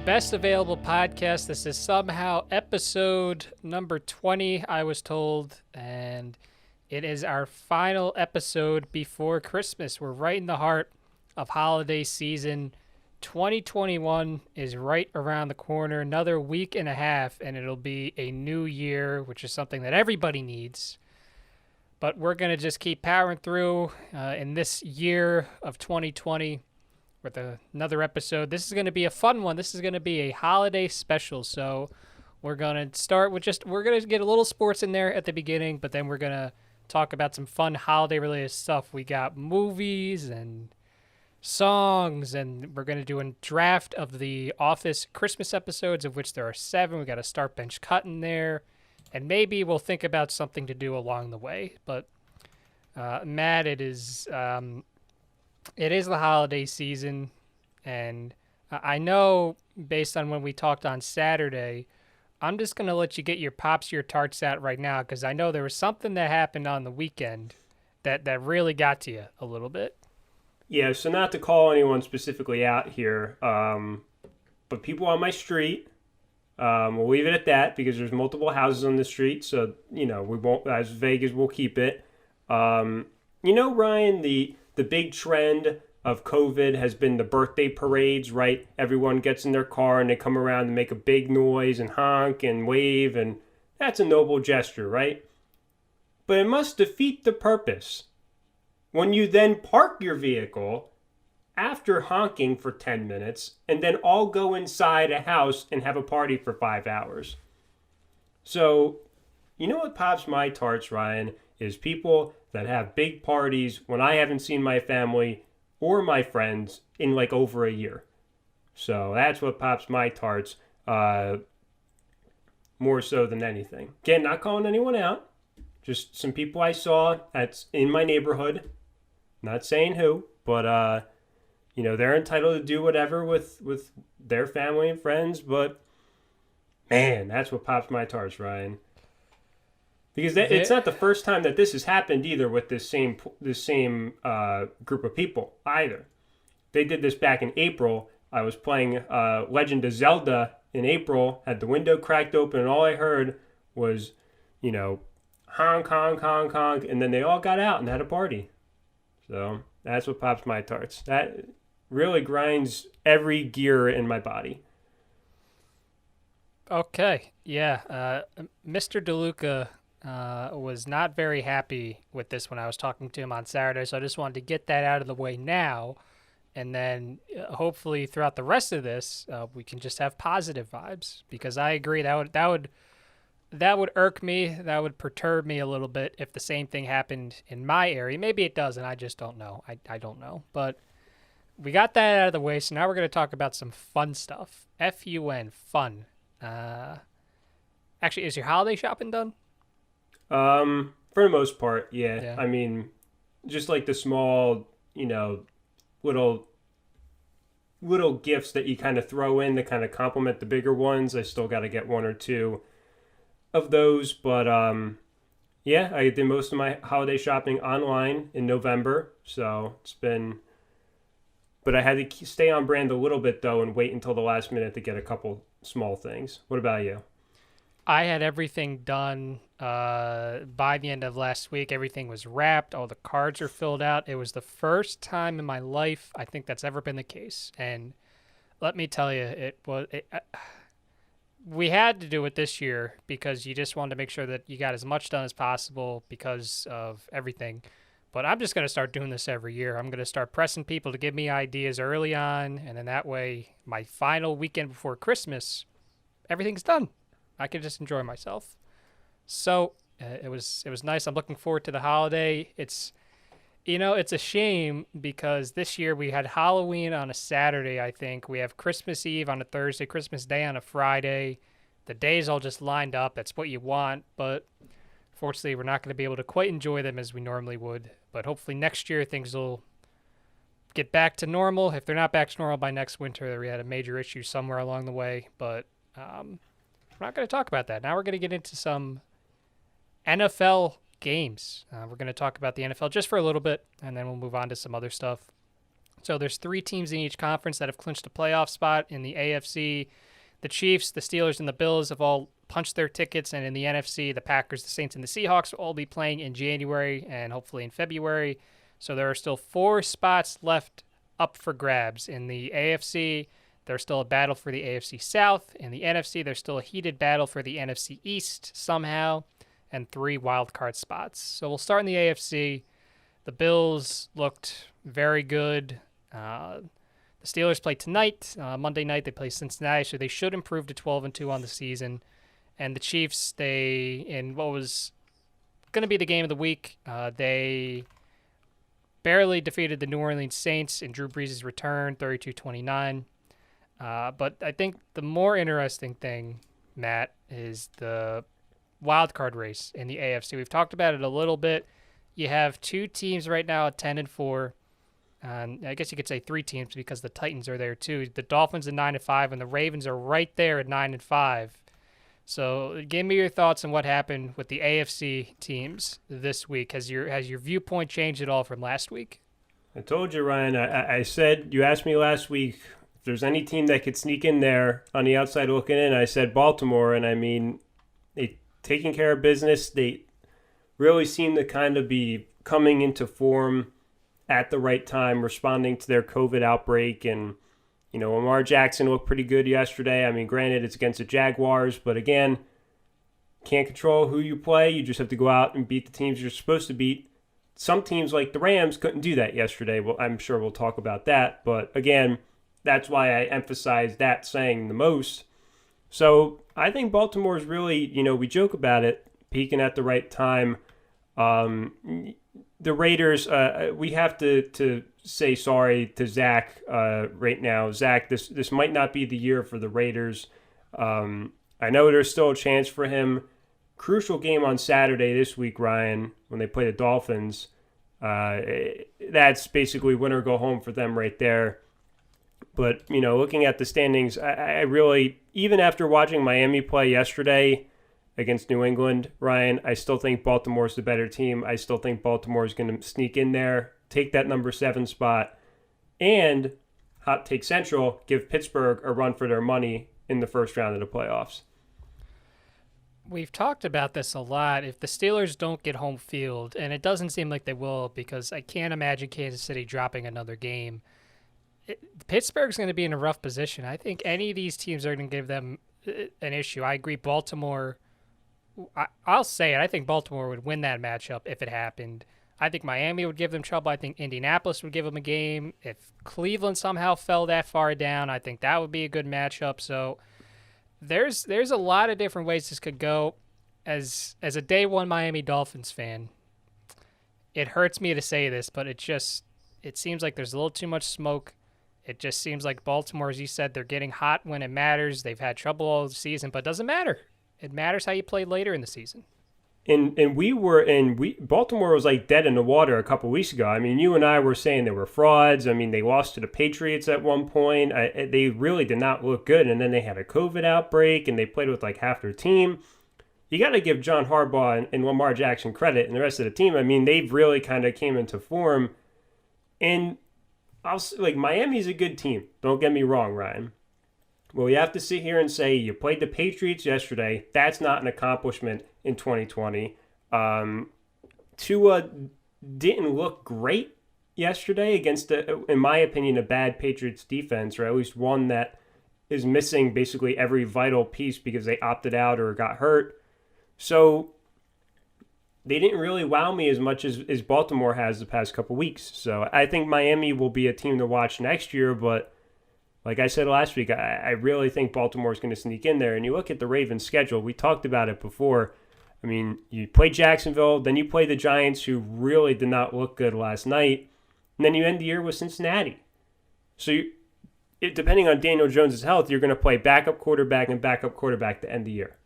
Best Available Podcast. This is somehow episode number 20, I was told, and it is our final episode before Christmas. We're right in the heart of holiday season. 2021 is right around the corner, another week and a half, and it'll be a new year, which is something that everybody needs. But we're going to just keep powering through in this year of 2020 with another episode. This is going to be a fun one. This is going to be a holiday special. So we're going to start with we're going to get a little sports in there at the beginning, but then we're going to talk about some fun holiday related stuff. We got movies and songs, and we're going to do a draft of the Office Christmas episodes, of which there are 7. We got a start bench cut in there, and maybe we'll think about something to do along the way. But Matt, it is the holiday season, and I know based on when we talked on Saturday, I'm just going to let you get your Pops Your Tarts out right now, because I know there was something that happened on the weekend that really got to you a little bit. Yeah, so not to call anyone specifically out here, but people on my street, we'll leave it at that because there's multiple houses on the street, so, we won't, as vague as we'll keep it. Ryan, the big trend of COVID has been the birthday parades, right? Everyone gets in their car and they come around and make a big noise and honk and wave, and that's a noble gesture, right? But it must defeat the purpose when you then park your vehicle after honking for 10 minutes and then all go inside a house and have a party for 5 hours. So, you know what Pops My Tarts, Ryan, is people that have big parties when I haven't seen my family or my friends in like over a year. So that's what Pops My Tarts, more so than anything. Again, not calling anyone out, just some people I saw that's in my neighborhood. Not saying who, but they're entitled to do whatever with their family and friends. But man, that's what Pops My Tarts, Ryan. Because it's not the first time that this has happened either with this same group of people either. They did this back in April. I was playing Legend of Zelda in April, had the window cracked open, and all I heard was, honk, honk, honk, honk, and then they all got out and had a party. So that's what Pops My Tarts. That really grinds every gear in my body. Okay, yeah. Mr. DeLuca was not very happy with this when I was talking to him on Saturday, so I just wanted to get that out of the way now, and then hopefully throughout the rest of this, we can just have positive vibes, because I agree that would irk me, that would perturb me a little bit if the same thing happened in my area. Maybe it doesn't, I just don't know. I don't know, but we got that out of the way, so now we're going to talk about some fun stuff. F-U-N, fun. Actually, is your holiday shopping done? For the most part, yeah. I mean, just like the small, little gifts that you kind of throw in to kind of complement the bigger ones. I still got to get 1 or 2 of those, but I did most of my holiday shopping online in November, so it's been, but I had to stay on brand a little bit though and wait until the last minute to get a couple small things. What about you? I had everything done by the end of last week. Everything was wrapped. All the cards are filled out. It was the first time in my life I think that's ever been the case. And let me tell you, we had to do it this year because you just wanted to make sure that you got as much done as possible because of everything. But I'm just going to start doing this every year. I'm going to start pressing people to give me ideas early on, and then that way, my final weekend before Christmas, everything's done. I can just enjoy myself. So it was nice. I'm looking forward to the holiday. It's a shame because this year we had Halloween on a Saturday, I think. We have Christmas Eve on a Thursday, Christmas Day on a Friday. The days all just lined up. That's what you want. But fortunately, we're not going to be able to quite enjoy them as we normally would. But hopefully next year things will get back to normal. If they're not back to normal by next winter, we had a major issue somewhere along the way. But we're not going to talk about that. Now we're going to get into some NFL games. We're going to talk about the NFL just for a little bit, and then we'll move on to some other stuff. So there's 3 teams in each conference that have clinched a playoff spot. In the AFC, the Chiefs, the Steelers, and the Bills have all punched their tickets. And in the NFC, the Packers, the Saints, and the Seahawks will all be playing in January and hopefully in February. So there are still 4 spots left up for grabs. In the AFC, there's still a battle for the AFC South. In the NFC, there's still a heated battle for the NFC East somehow, and 3 wild card spots. So we'll start in the AFC. The Bills looked very good. The Steelers play tonight. Monday night they play Cincinnati, so they should improve to 12-2 on the season. And the Chiefs, they, in what was going to be the game of the week, they barely defeated the New Orleans Saints in Drew Brees' return, 32-29. But I think the more interesting thing, Matt, is the wild card race in the AFC. We've talked about it a little bit. You have 2 teams right now at 10-4. And I guess you could say 3 teams because the Titans are there too. The Dolphins at 9-5, and the Ravens are right there at 9-5. So, give me your thoughts on what happened with the AFC teams this week. Has your viewpoint changed at all from last week? I told you, Ryan. I said, you asked me last week if there's any team that could sneak in there on the outside looking in. I said Baltimore, and I mean, they taking care of business. They really seem to kind of be coming into form at the right time, responding to their COVID outbreak. And, you know, Lamar Jackson looked pretty good yesterday. I mean, granted, it's against the Jaguars, but again, can't control who you play. You just have to go out and beat the teams you're supposed to beat. Some teams like the Rams couldn't do that yesterday. Well, I'm sure we'll talk about that. But again, that's why I emphasize that saying the most. So I think Baltimore's really, you know, we joke about it, peaking at the right time. The Raiders, we have to say sorry to Zach right now. Zach, this might not be the year for the Raiders. I know there's still a chance for him. Crucial game on Saturday this week, Ryan, when they play the Dolphins. That's basically win or go home for them right there. But, you know, looking at the standings, I really, even after watching Miami play yesterday against New England, Ryan, I still think Baltimore's the better team. I still think Baltimore's going to sneak in there, take that number 7 spot, and hot take central, give Pittsburgh a run for their money in the first round of the playoffs. We've talked about this a lot. If the Steelers don't get home field, and it doesn't seem like they will because I can't imagine Kansas City dropping another game, Pittsburgh's going to be in a rough position. I think any of these teams are going to give them an issue. I agree Baltimore, I'll say it, I think Baltimore would win that matchup if it happened. I think Miami would give them trouble. I think Indianapolis would give them a game. If Cleveland somehow fell that far down, I think that would be a good matchup. So there's a lot of different ways this could go. As a day one Miami Dolphins fan, it hurts me to say this, but it seems like there's a little too much smoke. It just seems like Baltimore, as you said, they're getting hot when it matters. They've had trouble all the season, but it doesn't matter. It matters how you play later in the season. And Baltimore was like dead in the water a couple weeks ago. I mean, you and I were saying they were frauds. I mean, they lost to the Patriots at one point. They really did not look good. And then they had a COVID outbreak, and they played with like half their team. You got to give John Harbaugh and Lamar Jackson credit and the rest of the team. I mean, they've really kind of came into form. And Miami's a good team. Don't get me wrong, Ryan. Well, you have to sit here and say you played the Patriots yesterday. That's not an accomplishment in 2020. Tua didn't look great yesterday against, in my opinion, a bad Patriots defense, or at least one that is missing basically every vital piece because they opted out or got hurt. So they didn't really wow me as much as Baltimore has the past couple weeks. So I think Miami will be a team to watch next year, but like I said last week, I really think Baltimore is going to sneak in there. And you look at the Ravens' schedule, we talked about it before. I mean, you play Jacksonville, then you play the Giants, who really did not look good last night, and then you end the year with Cincinnati. So depending on Daniel Jones' health, you're going to play backup quarterback and backup quarterback to end the year.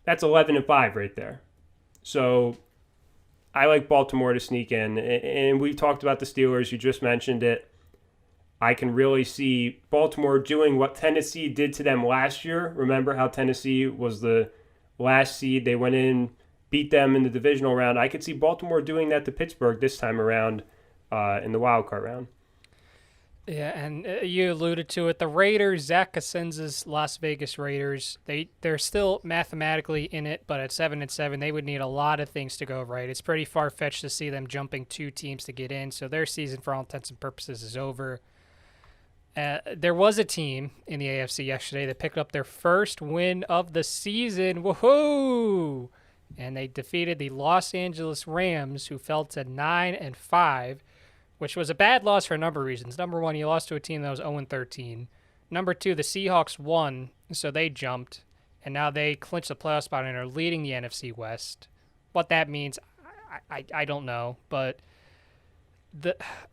That's 11-5 right there. So I like Baltimore to sneak in. And we talked about the Steelers. You just mentioned it. I can really see Baltimore doing what Tennessee did to them last year. Remember how Tennessee was the last seed? They went in, beat them in the divisional round. I could see Baltimore doing that to Pittsburgh this time around in the wild card round. Yeah, and you alluded to it. The Raiders, Zach Cosenza's Las Vegas Raiders, they're still mathematically in it, but at 7-7, they would need a lot of things to go right. It's pretty far fetched to see them jumping two teams to get in, so their season, for all intents and purposes, is over. There was a team in the AFC yesterday that picked up their first win of the season. Woohoo! And they defeated the Los Angeles Rams, who fell to 9-5, which was a bad loss for a number of reasons. Number one, you lost to a team that was 0-13. Number two, the Seahawks won, so they jumped, and now they clinched the playoff spot and are leading the NFC West. What that means, I don't know, but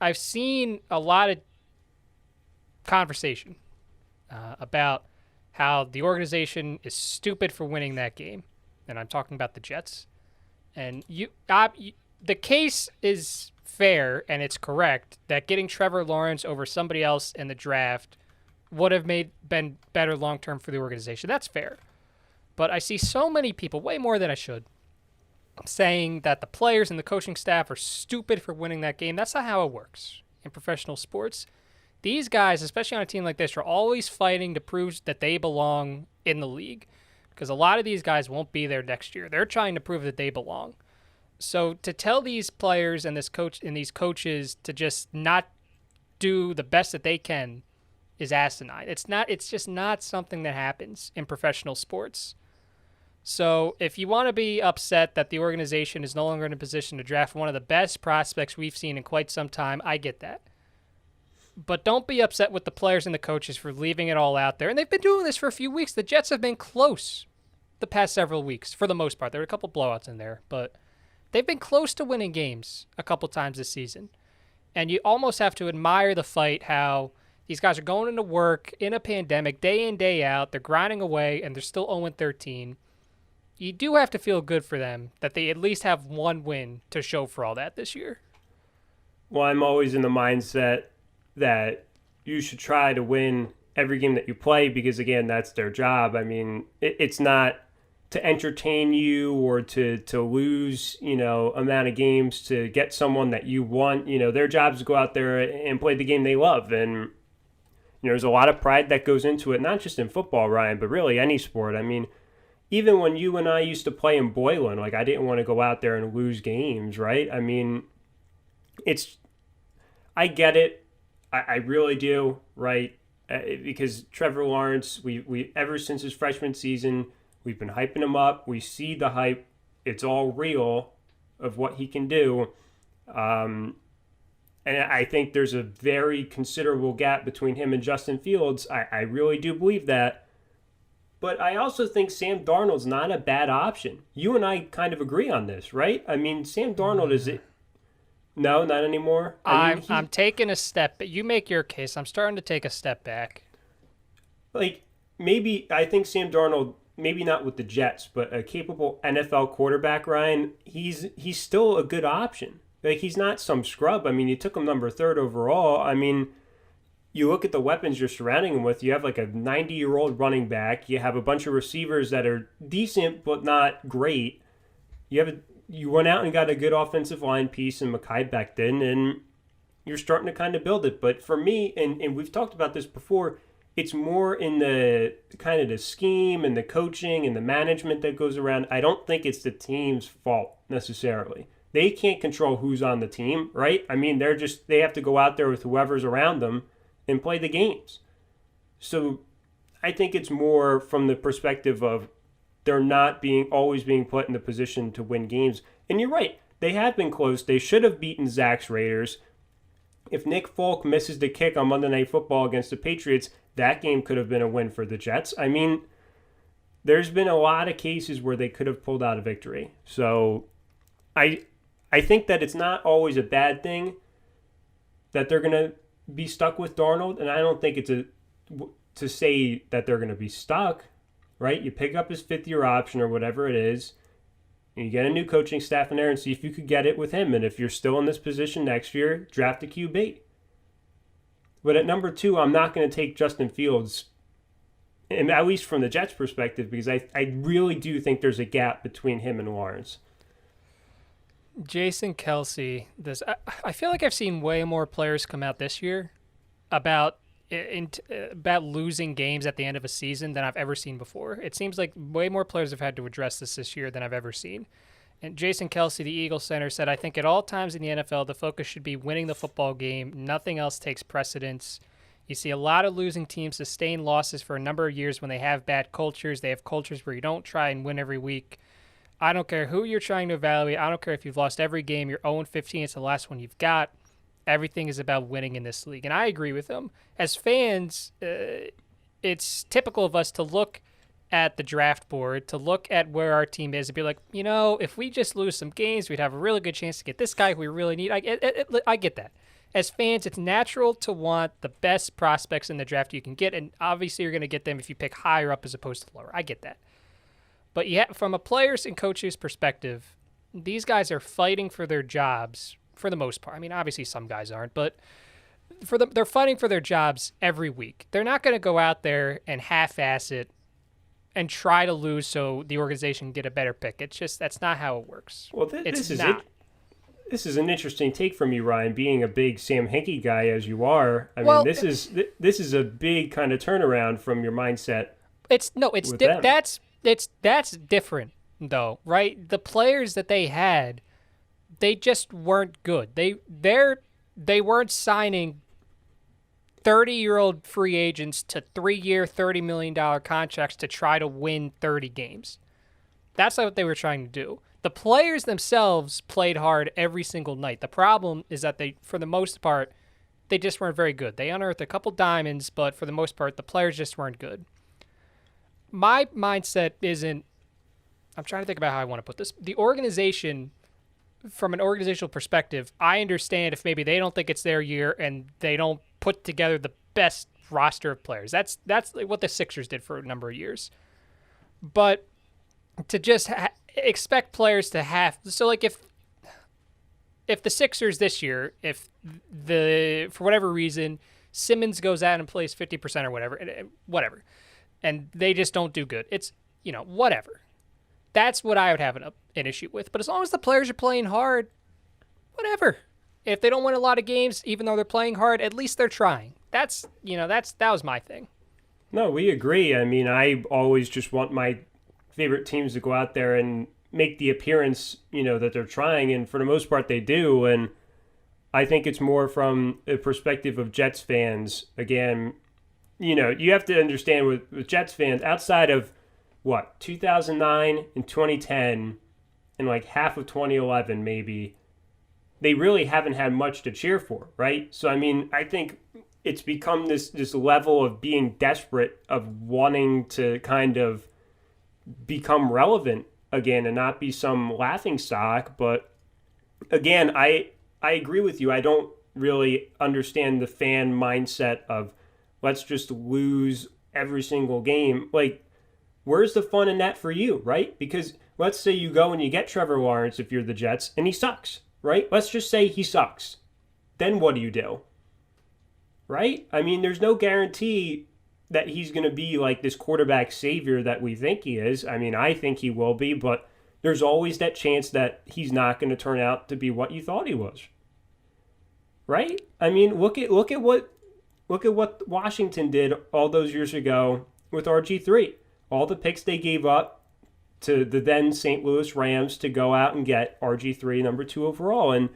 I've seen a lot of conversation about how the organization is stupid for winning that game, and I'm talking about the Jets. And the case is fair and it's correct that getting Trevor Lawrence over somebody else in the draft would have been better long term for the organization. That's fair, but I see so many people, way more than I should, saying that the players and the coaching staff are stupid for winning that game. That's not how it works in professional sports. These guys, especially on a team like this, are always fighting to prove that they belong in the league, because a lot of these guys won't be there next year. They're trying to prove that they belong. So to tell these players and this coach and these coaches to just not do the best that they can is asinine. It's just not something that happens in professional sports. So if you want to be upset that the organization is no longer in a position to draft one of the best prospects we've seen in quite some time, I get that. But don't be upset with the players and the coaches for leaving it all out there. And they've been doing this for a few weeks. The Jets have been close the past several weeks, for the most part. There were a couple blowouts in there, but they've been close to winning games a couple times this season. And you almost have to admire the fight, how these guys are going into work in a pandemic, day in, day out. They're grinding away, and they're still 0-13. You do have to feel good for them that they at least have one win to show for all that this year. Well, I'm always in the mindset that you should try to win every game that you play because, again, that's their job. I mean, it's not to entertain you or to lose, amount of games to get someone that you want. Their job is to go out there and play the game they love. And, there's a lot of pride that goes into it, not just in football, Ryan, but really any sport. I mean, even when you and I used to play in Boylan, I didn't want to go out there and lose games, right? I mean, I get it. I really do, right? Because Trevor Lawrence, we ever since his freshman season, we've been hyping him up. We see the hype. It's all real of what he can do. And I think there's a very considerable gap between him and Justin Fields. I really do believe that. But I also think Sam Darnold's not a bad option. You and I kind of agree on this, right? I mean, Sam Darnold is it. No, not anymore. I'm taking a step, but you make your case. I'm starting to take a step back. Maybe I think Sam Darnold, maybe not with the Jets, but a capable NFL quarterback, Ryan, he's still a good option. He's not some scrub. I mean, you took him number 3 overall. I mean, you look at the weapons you're surrounding him with. You have a 90-year-old running back. You have a bunch of receivers that are decent but not great. You went out and got a good offensive line piece in Mekhi Becton, and you're starting to kind of build it. But for me, and we've talked about this before, it's more in the kind of the scheme and the coaching and the management that goes around. I don't think it's the team's fault necessarily. They can't control who's on the team, right? I mean, they have to go out there with whoever's around them and play the games. So I think it's more from the perspective of they're not always being put in the position to win games. And you're right. They have been close. They should have beaten Zach's Raiders. If Nick Folk misses the kick on Monday Night Football against the Patriots, that game could have been a win for the Jets. I mean, there's been a lot of cases where they could have pulled out a victory. So I think that it's not always a bad thing that they're going to be stuck with Darnold. And I don't think it's to say that they're going to be stuck. Right? You pick up his 5th-year option or whatever it is, and you get a new coaching staff in there and see if you could get it with him. And if you're still in this position next year, draft a QB. But at number 2, I'm not going to take Justin Fields, and at least from the Jets' perspective, because I really do think there's a gap between him and Lawrence. Jason Kelsey, I feel like I've seen way more players come out this year about about losing games at the end of a season than I've ever seen before. It seems like way more players have had to address this year than I've ever seen. And Jason Kelsey, the Eagles center, said, I think at all times in the NFL, the focus should be winning the football game. Nothing else takes precedence. You see a lot of losing teams sustain losses for a number of years when they have bad cultures. They have cultures where you don't try and win every week. I don't care who you're trying to evaluate. I don't care if you've lost every game. You're 0-15. It's the last one you've got. Everything is about winning in this league. And I agree with him. As fans, it's typical of us to look at the draft board, to look at where our team is and be like, if we just lose some games, we'd have a really good chance to get this guy who we really need. I get that. As fans, it's natural to want the best prospects in the draft you can get, and obviously you're going to get them if you pick higher up as opposed to lower. I get that. But from a players and coaches perspective, these guys are fighting for their jobs for the most part. I mean, obviously some guys aren't, but they're fighting for their jobs every week. They're not going to go out there and half-ass it and try to lose so the organization can get a better pick. It's just, that's not how it works. Well, this is an interesting take from you, Ryan, being a big Sam Hinkie guy as you are. I mean, this is a big kind of turnaround from your mindset. That's different though, right? The players that they had, they just weren't good. They weren't signing 30-year-old free agents to 3-year, $30 million contracts to try to win 30 games. That's not what they were trying to do. The players themselves played hard every single night. The problem is that they, for the most part, they just weren't very good. They unearthed a couple diamonds, but for the most part, the players just weren't good. My mindset isn't, I'm trying to think about how I want to put this. The organization, from an organizational perspective, I understand if maybe they don't think it's their year and they don't put together the best roster of players. That's what the Sixers did for a number of years. But to just expect players to have, so like if the Sixers this year, if for whatever reason Simmons goes out and plays 50% or whatever, and they just don't do good, it's whatever. That's what I would have an issue with. But as long as the players are playing hard, whatever. If they don't win a lot of games, even though they're playing hard, at least they're trying. That was my thing. No, we agree. I mean, I always just want my favorite teams to go out there and make the appearance, that they're trying. And for the most part, they do. And I think it's more from a perspective of Jets fans. Again, you have to understand with Jets fans, outside of 2009 and 2010 and like half of 2011 maybe, they really haven't had much to cheer for, right? So, I mean, I think it's become this level of being desperate, of wanting to kind of become relevant again and not be some laughing stock. But again, I agree with you. I don't really understand the fan mindset of let's just lose every single game. Like, where's the fun in that for you, right? Because let's say you go and you get Trevor Lawrence if you're the Jets and he sucks, right? Let's just say he sucks. Then what do? Right? I mean, there's no guarantee that he's going to be like this quarterback savior that we think he is. I mean, I think he will be, but there's always that chance that he's not going to turn out to be what you thought he was. Right? I mean, look at what Washington did all those years ago with RG3. All the picks they gave up to the then St. Louis Rams to go out and get RG3 number 2 overall. And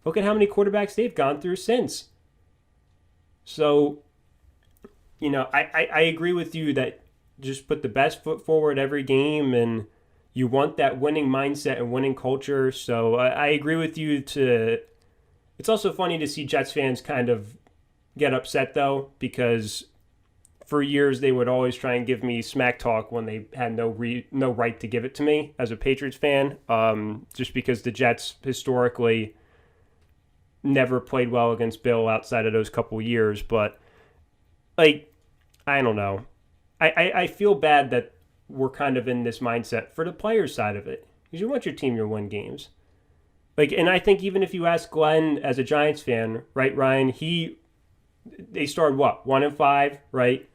look at how many quarterbacks they've gone through since. So, I agree with you that just put the best foot forward every game, and you want that winning mindset and winning culture. So I agree with you it's also funny to see Jets fans kind of get upset though, because for years they would always try and give me smack talk when they had no right to give it to me as a Patriots fan, just because the Jets historically never played well against Bill outside of those couple years. But I don't know. I feel bad that we're kind of in this mindset for the players' side of it, because you want your team to win games. And I think even if you ask Glenn as a Giants fan, right, Ryan, they started 1-5, right?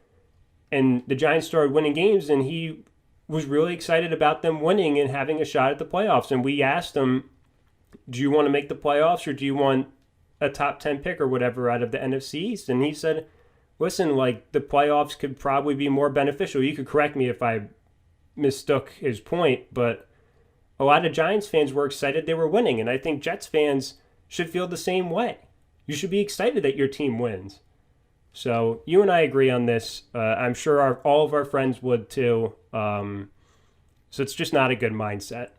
And the Giants started winning games, and he was really excited about them winning and having a shot at the playoffs. And we asked him, do you want to make the playoffs, or do you want a top 10 pick or whatever out of the NFC East. And he said, listen, like the playoffs could probably be more beneficial. You could correct me if I mistook his point, but a lot of Giants fans were excited they were winning. And I think Jets fans should feel the same way. You should be excited that your team wins. So you and I agree on this. I'm sure all of our friends would too. So it's just not a good mindset.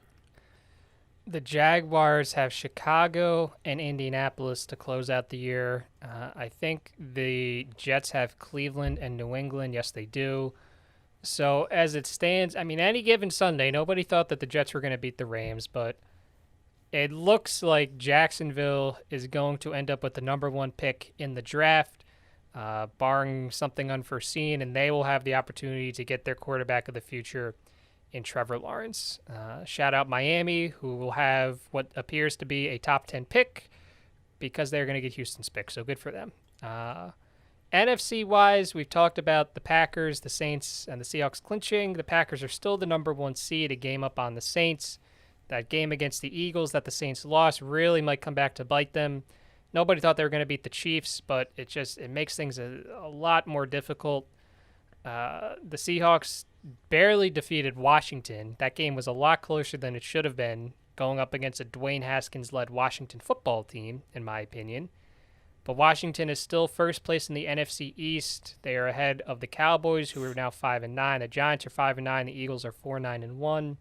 The Jaguars have Chicago and Indianapolis to close out the year. I think the Jets have Cleveland and New England. Yes, they do. So as it stands, I mean, any given Sunday, nobody thought that the Jets were going to beat the Rams, but it looks like Jacksonville is going to end up with the number 1 pick in the draft, barring something unforeseen, and they will have the opportunity to get their quarterback of the future in Trevor Lawrence. Shout out Miami, who will have what appears to be a top 10 pick because they're going to get Houston's pick, so good for them. NFC-wise, we've talked about the Packers, the Saints, and the Seahawks clinching. The Packers are still the number 1 seed, a game up on the Saints. That game against the Eagles that the Saints lost really might come back to bite them. Nobody thought they were going to beat the Chiefs, but it makes things a lot more difficult. The Seahawks barely defeated Washington. That game was a lot closer than it should have been, going up against a Dwayne Haskins-led Washington football team, in my opinion. But Washington is still first place in the NFC East. They are ahead of the Cowboys, who are now 5-9. The Giants are 5-9. The Eagles are 4-9-1.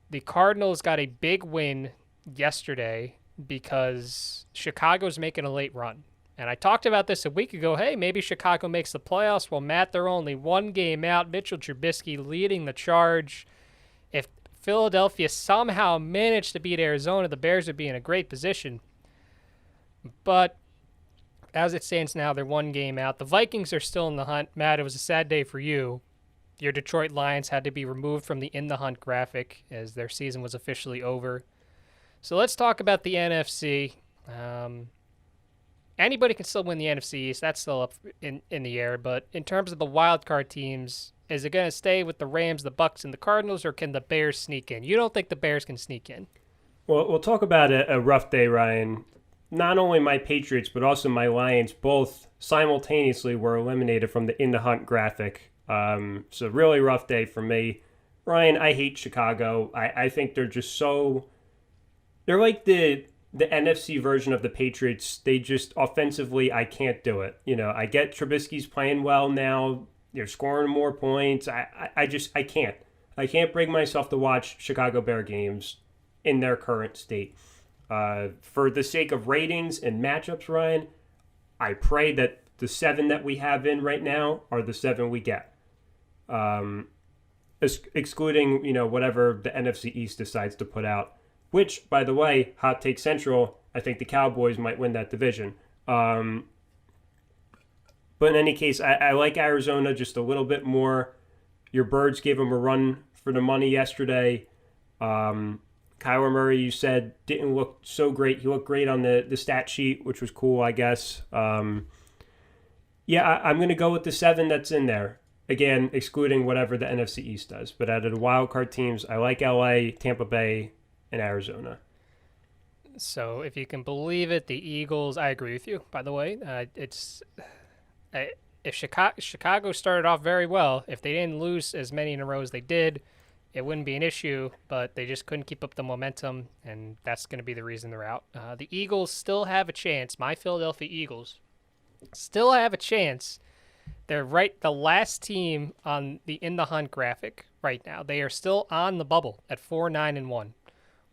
The Cardinals got a big win yesterday because Chicago's making a late run. And I talked about this a week ago. Hey, maybe Chicago makes the playoffs. Well, Matt, they're only 1 game out. Mitchell Trubisky leading the charge. If Philadelphia somehow managed to beat Arizona, the Bears would be in a great position. But as it stands now, they're 1 game out. The Vikings are still in the hunt. Matt, it was a sad day for you. Your Detroit Lions had to be removed from the In the Hunt graphic as their season was officially over. So let's talk about the NFC. Anybody can still win the NFC East. That's still up in the air. But in terms of the wild card teams, is it going to stay with the Rams, the Bucks, and the Cardinals, or can the Bears sneak in? You don't think the Bears can sneak in? Well, we'll talk about a rough day, Ryan. Not only my Patriots, but also my Lions both simultaneously were eliminated from the In the Hunt graphic. So really rough day for me. Ryan, I hate Chicago. I think they're just so... They're like the NFC version of the Patriots. They just, offensively, I can't do it. You know, I get Trubisky's playing well now. They're scoring more points. I can't. I can't bring myself to watch Chicago Bear games in their current state. For the sake of ratings and matchups, Ryan, I pray that the 7 that we have in right now are the 7 we get. Excluding, whatever the NFC East decides to put out. Which, by the way, Hot Take Central, I think the Cowboys might win that division. But in any case, I like Arizona just a little bit more. Your Birds gave them a run for the money yesterday. Kyler Murray, you said, didn't look so great. He looked great on the stat sheet, which was cool, I guess. I'm going to go with the 7 that's in there. Again, excluding whatever the NFC East does. But out of the wild card teams, I like LA, Tampa Bay, and Arizona. So if you can believe it, the Eagles, I agree with you, by the way. If Chicago started off very well, if they didn't lose as many in a row as they did, it wouldn't be an issue, but they just couldn't keep up the momentum, and that's going to be the reason they're out. The Eagles still have a chance. My Philadelphia Eagles still have a chance. They're the last team on the In the Hunt graphic right now. They are still on the bubble at 4-9-1.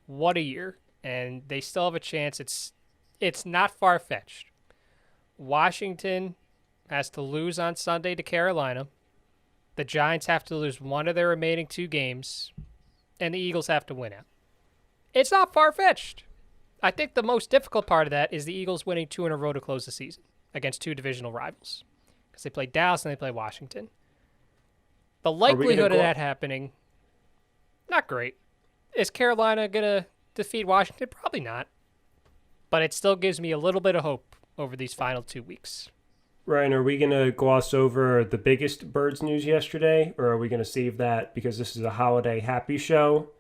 What a year. And they still have a chance. It's not far-fetched. Washington has to lose on Sunday to Carolina. The Giants have to lose one of their remaining 2 games. And the Eagles have to win out. It's not far-fetched. I think the most difficult part of that is the Eagles winning 2 in a row to close the season against 2 divisional rivals. Because they play Dallas and they play Washington. The likelihood of that happening, not great. Is Carolina going to defeat Washington? Probably not. But it still gives me a little bit of hope over these final 2 weeks. Ryan, are we going to gloss over the biggest Birds news yesterday? Or are we going to save that because this is a holiday happy show?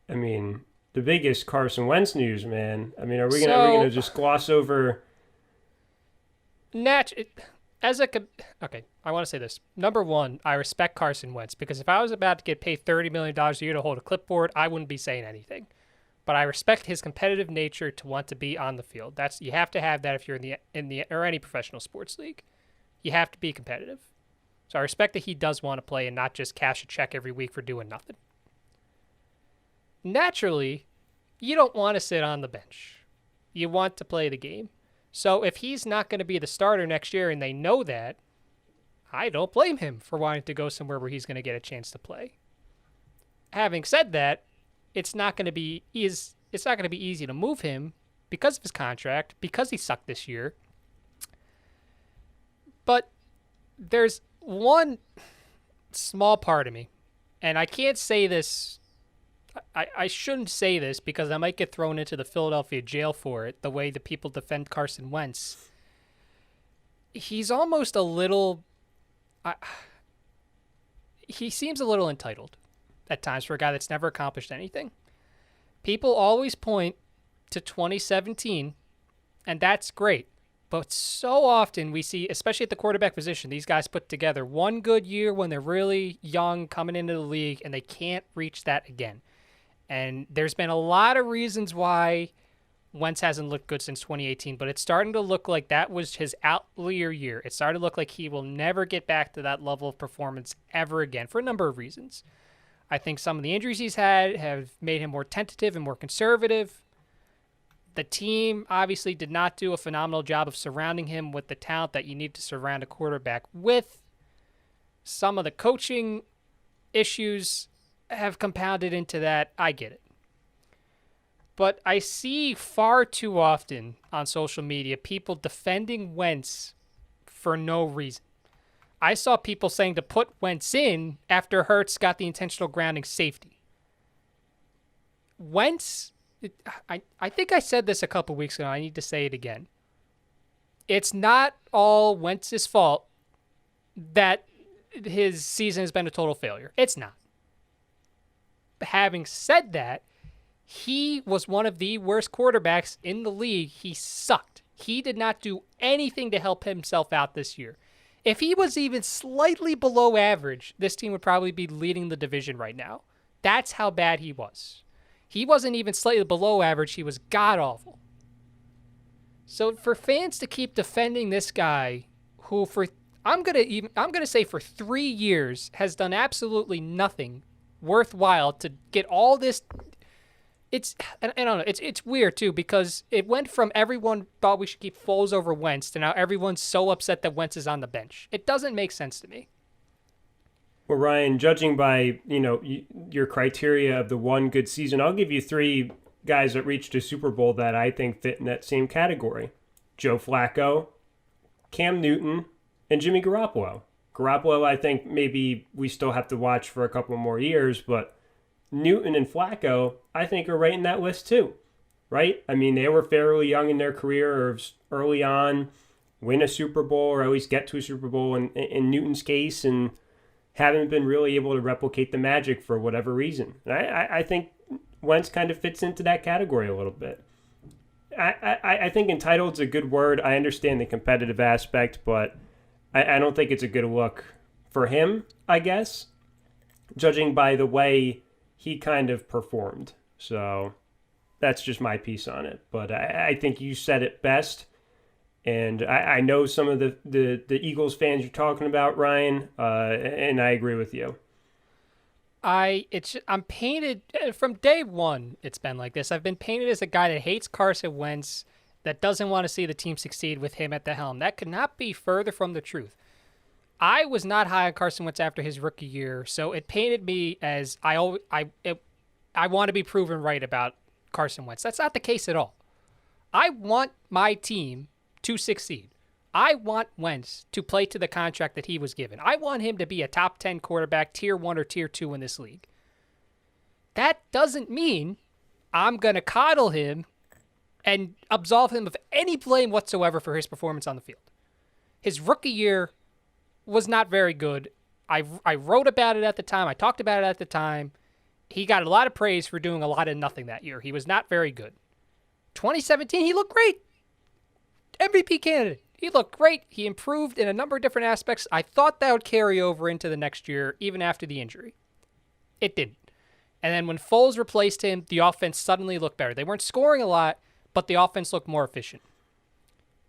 I mean, the biggest Carson Wentz news, man. I mean, are we gonna just gloss over? Okay, I want to say this. Number one, I respect Carson Wentz because if I was about to get paid $30 million a year to hold a clipboard, I wouldn't be saying anything. But I respect his competitive nature to want to be on the field. You have to have that if you're in the or any professional sports league. You have to be competitive. So I respect that he does want to play and not just cash a check every week for doing nothing. Naturally, you don't want to sit on the bench. You want to play the game. So if he's not going to be the starter next year and they know that, I don't blame him for wanting to go somewhere where he's going to get a chance to play. Having said that, it's not going to be easy to move him because of his contract, because he sucked this year. But there's one small part of me, and I can't say this, I shouldn't say this because I might get thrown into the Philadelphia jail for it, the way the people defend Carson Wentz. He's almost a little, he seems a little entitled at times for a guy that's never accomplished anything. People always point to 2017, and that's great. But so often we see, especially at the quarterback position, these guys put together one good year when they're really young coming into the league, and they can't reach that again. And there's been a lot of reasons why Wentz hasn't looked good since 2018, but it's starting to look like that was his outlier year. It started to look like he will never get back to that level of performance ever again for a number of reasons. I think some of the injuries he's had have made him more tentative and more conservative. The team obviously did not do a phenomenal job of surrounding him with the talent that you need to surround a quarterback with. Some of the coaching issues have compounded into that. I get it. But I see far too often on social media people defending Wentz for no reason. I saw people saying to put Wentz in after Hurts got the intentional grounding safety. Wentz, I think I said this a couple weeks ago. I need to say it again. It's not all Wentz's fault that his season has been a total failure. It's not. Having said that, he was one of the worst quarterbacks in the league. He sucked. He did not do anything to help himself out this year. If he was even slightly below average, this team would probably be leading the division right now. That's how bad he was. He wasn't even slightly below average. He was god-awful. So for fans to keep defending this guy who I'm gonna say for 3 years has done absolutely nothing worthwhile to get all this. I don't know. It's weird too because it went from everyone thought we should keep Foles over Wentz to now everyone's so upset that Wentz is on the bench. It doesn't make sense to me. Well, Ryan, judging by your criteria of the one good season, I'll give you 3 guys that reached a Super Bowl that I think fit in that same category: Joe Flacco, Cam Newton, and Jimmy Garoppolo. Garoppolo, I think maybe we still have to watch for a couple more years, but Newton and Flacco, I think, are right in that list too, right? I mean, they were fairly young in their career or early on, win a Super Bowl or at least get to a Super Bowl in Newton's case, and haven't been really able to replicate the magic for whatever reason. And I think Wentz kind of fits into that category a little bit. I think entitled's a good word. I understand the competitive aspect, but I don't think it's a good look for him, I guess, judging by the way he kind of performed. So that's just my piece on it. But I think you said it best. And I know some of the Eagles fans you're talking about, Ryan, and I agree with you. I'm painted from day one. It's been like this. I've been painted as a guy that hates Carson Wentz, that doesn't want to see the team succeed with him at the helm. That could not be further from the truth. I was not high on Carson Wentz after his rookie year, so it painted me as I want to be proven right about Carson Wentz. That's not the case at all. I want my team to succeed. I want Wentz to play to the contract that he was given. I want him to be a top 10 quarterback, tier 1 or tier 2 in this league. That doesn't mean I'm going to coddle him and absolve him of any blame whatsoever for his performance on the field. His rookie year was not very good. I wrote about it at the time. I talked about it at the time. he got a lot of praise for doing a lot of nothing that year. He was not very good. 2017, he looked great. MVP candidate. He looked great. He improved in a number of different aspects. I thought that would carry over into the next year, even after the injury. It didn't. And then when Foles replaced him, the offense suddenly looked better. They weren't scoring a lot, but the offense looked more efficient.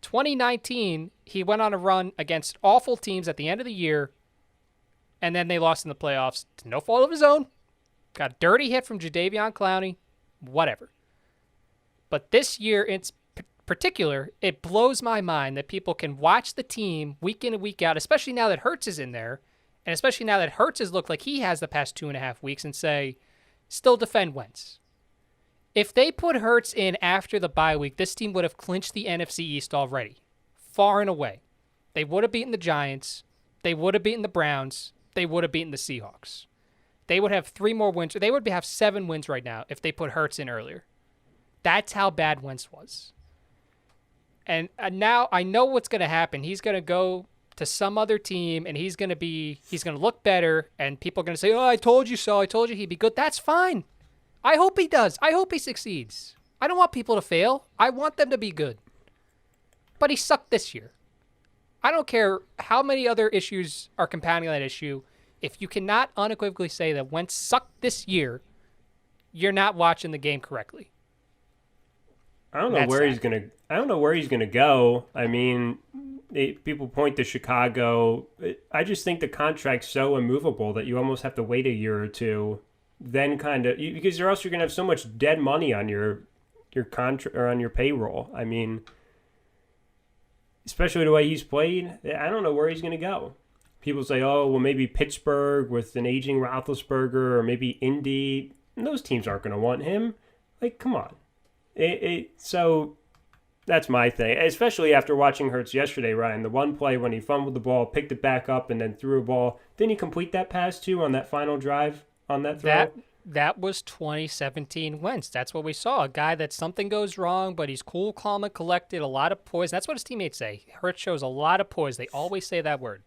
2019, he went on a run against awful teams at the end of the year, and then they lost in the playoffs to no fault of his own. Got a dirty hit from Jadeveon Clowney, whatever. But this year, in particular, it blows my mind that people can watch the team week in and week out, especially now that Hurts is in there, and especially now that Hurts has looked like he has the past 2.5 weeks, and say, still defend Wentz. If they put Hurts in after the bye week, this team would have clinched the NFC East already, far and away. They would have beaten the Giants. They would have beaten the Browns. They would have beaten the Seahawks. They would have 3 more wins. They would have 7 wins right now if they put Hurts in earlier. That's how bad Wentz was. And now I know what's going to happen. He's going to go to some other team, and he's going to look better, and people are going to say, oh, I told you so. I told you he'd be good. That's fine. I hope he does. I hope he succeeds. I don't want people to fail. I want them to be good. But he sucked this year. I don't care how many other issues are compounding that issue. If you cannot unequivocally say that Wentz sucked this year, you're not watching the game correctly. I don't know where he's gonna go. I mean, people point to Chicago. I just think the contract's so immovable that you almost have to wait a year or two, then because or else you're gonna have so much dead money on your contract or on your payroll. I mean, especially the way he's played, I don't know where he's gonna go. People say, oh, well, maybe Pittsburgh with an aging Roethlisberger, or maybe Indy. And those teams aren't gonna want him. Like, come on. So that's my thing, especially after watching Hurts yesterday, Ryan. The one play when he fumbled the ball, picked it back up, and then threw a ball. Didn't he complete that pass, too, on that final drive on that throw? That was 2017 Wentz. That's what we saw. A guy that something goes wrong, but he's cool, calm, and collected, a lot of poise. That's what his teammates say. Hurts shows a lot of poise. They always say that word.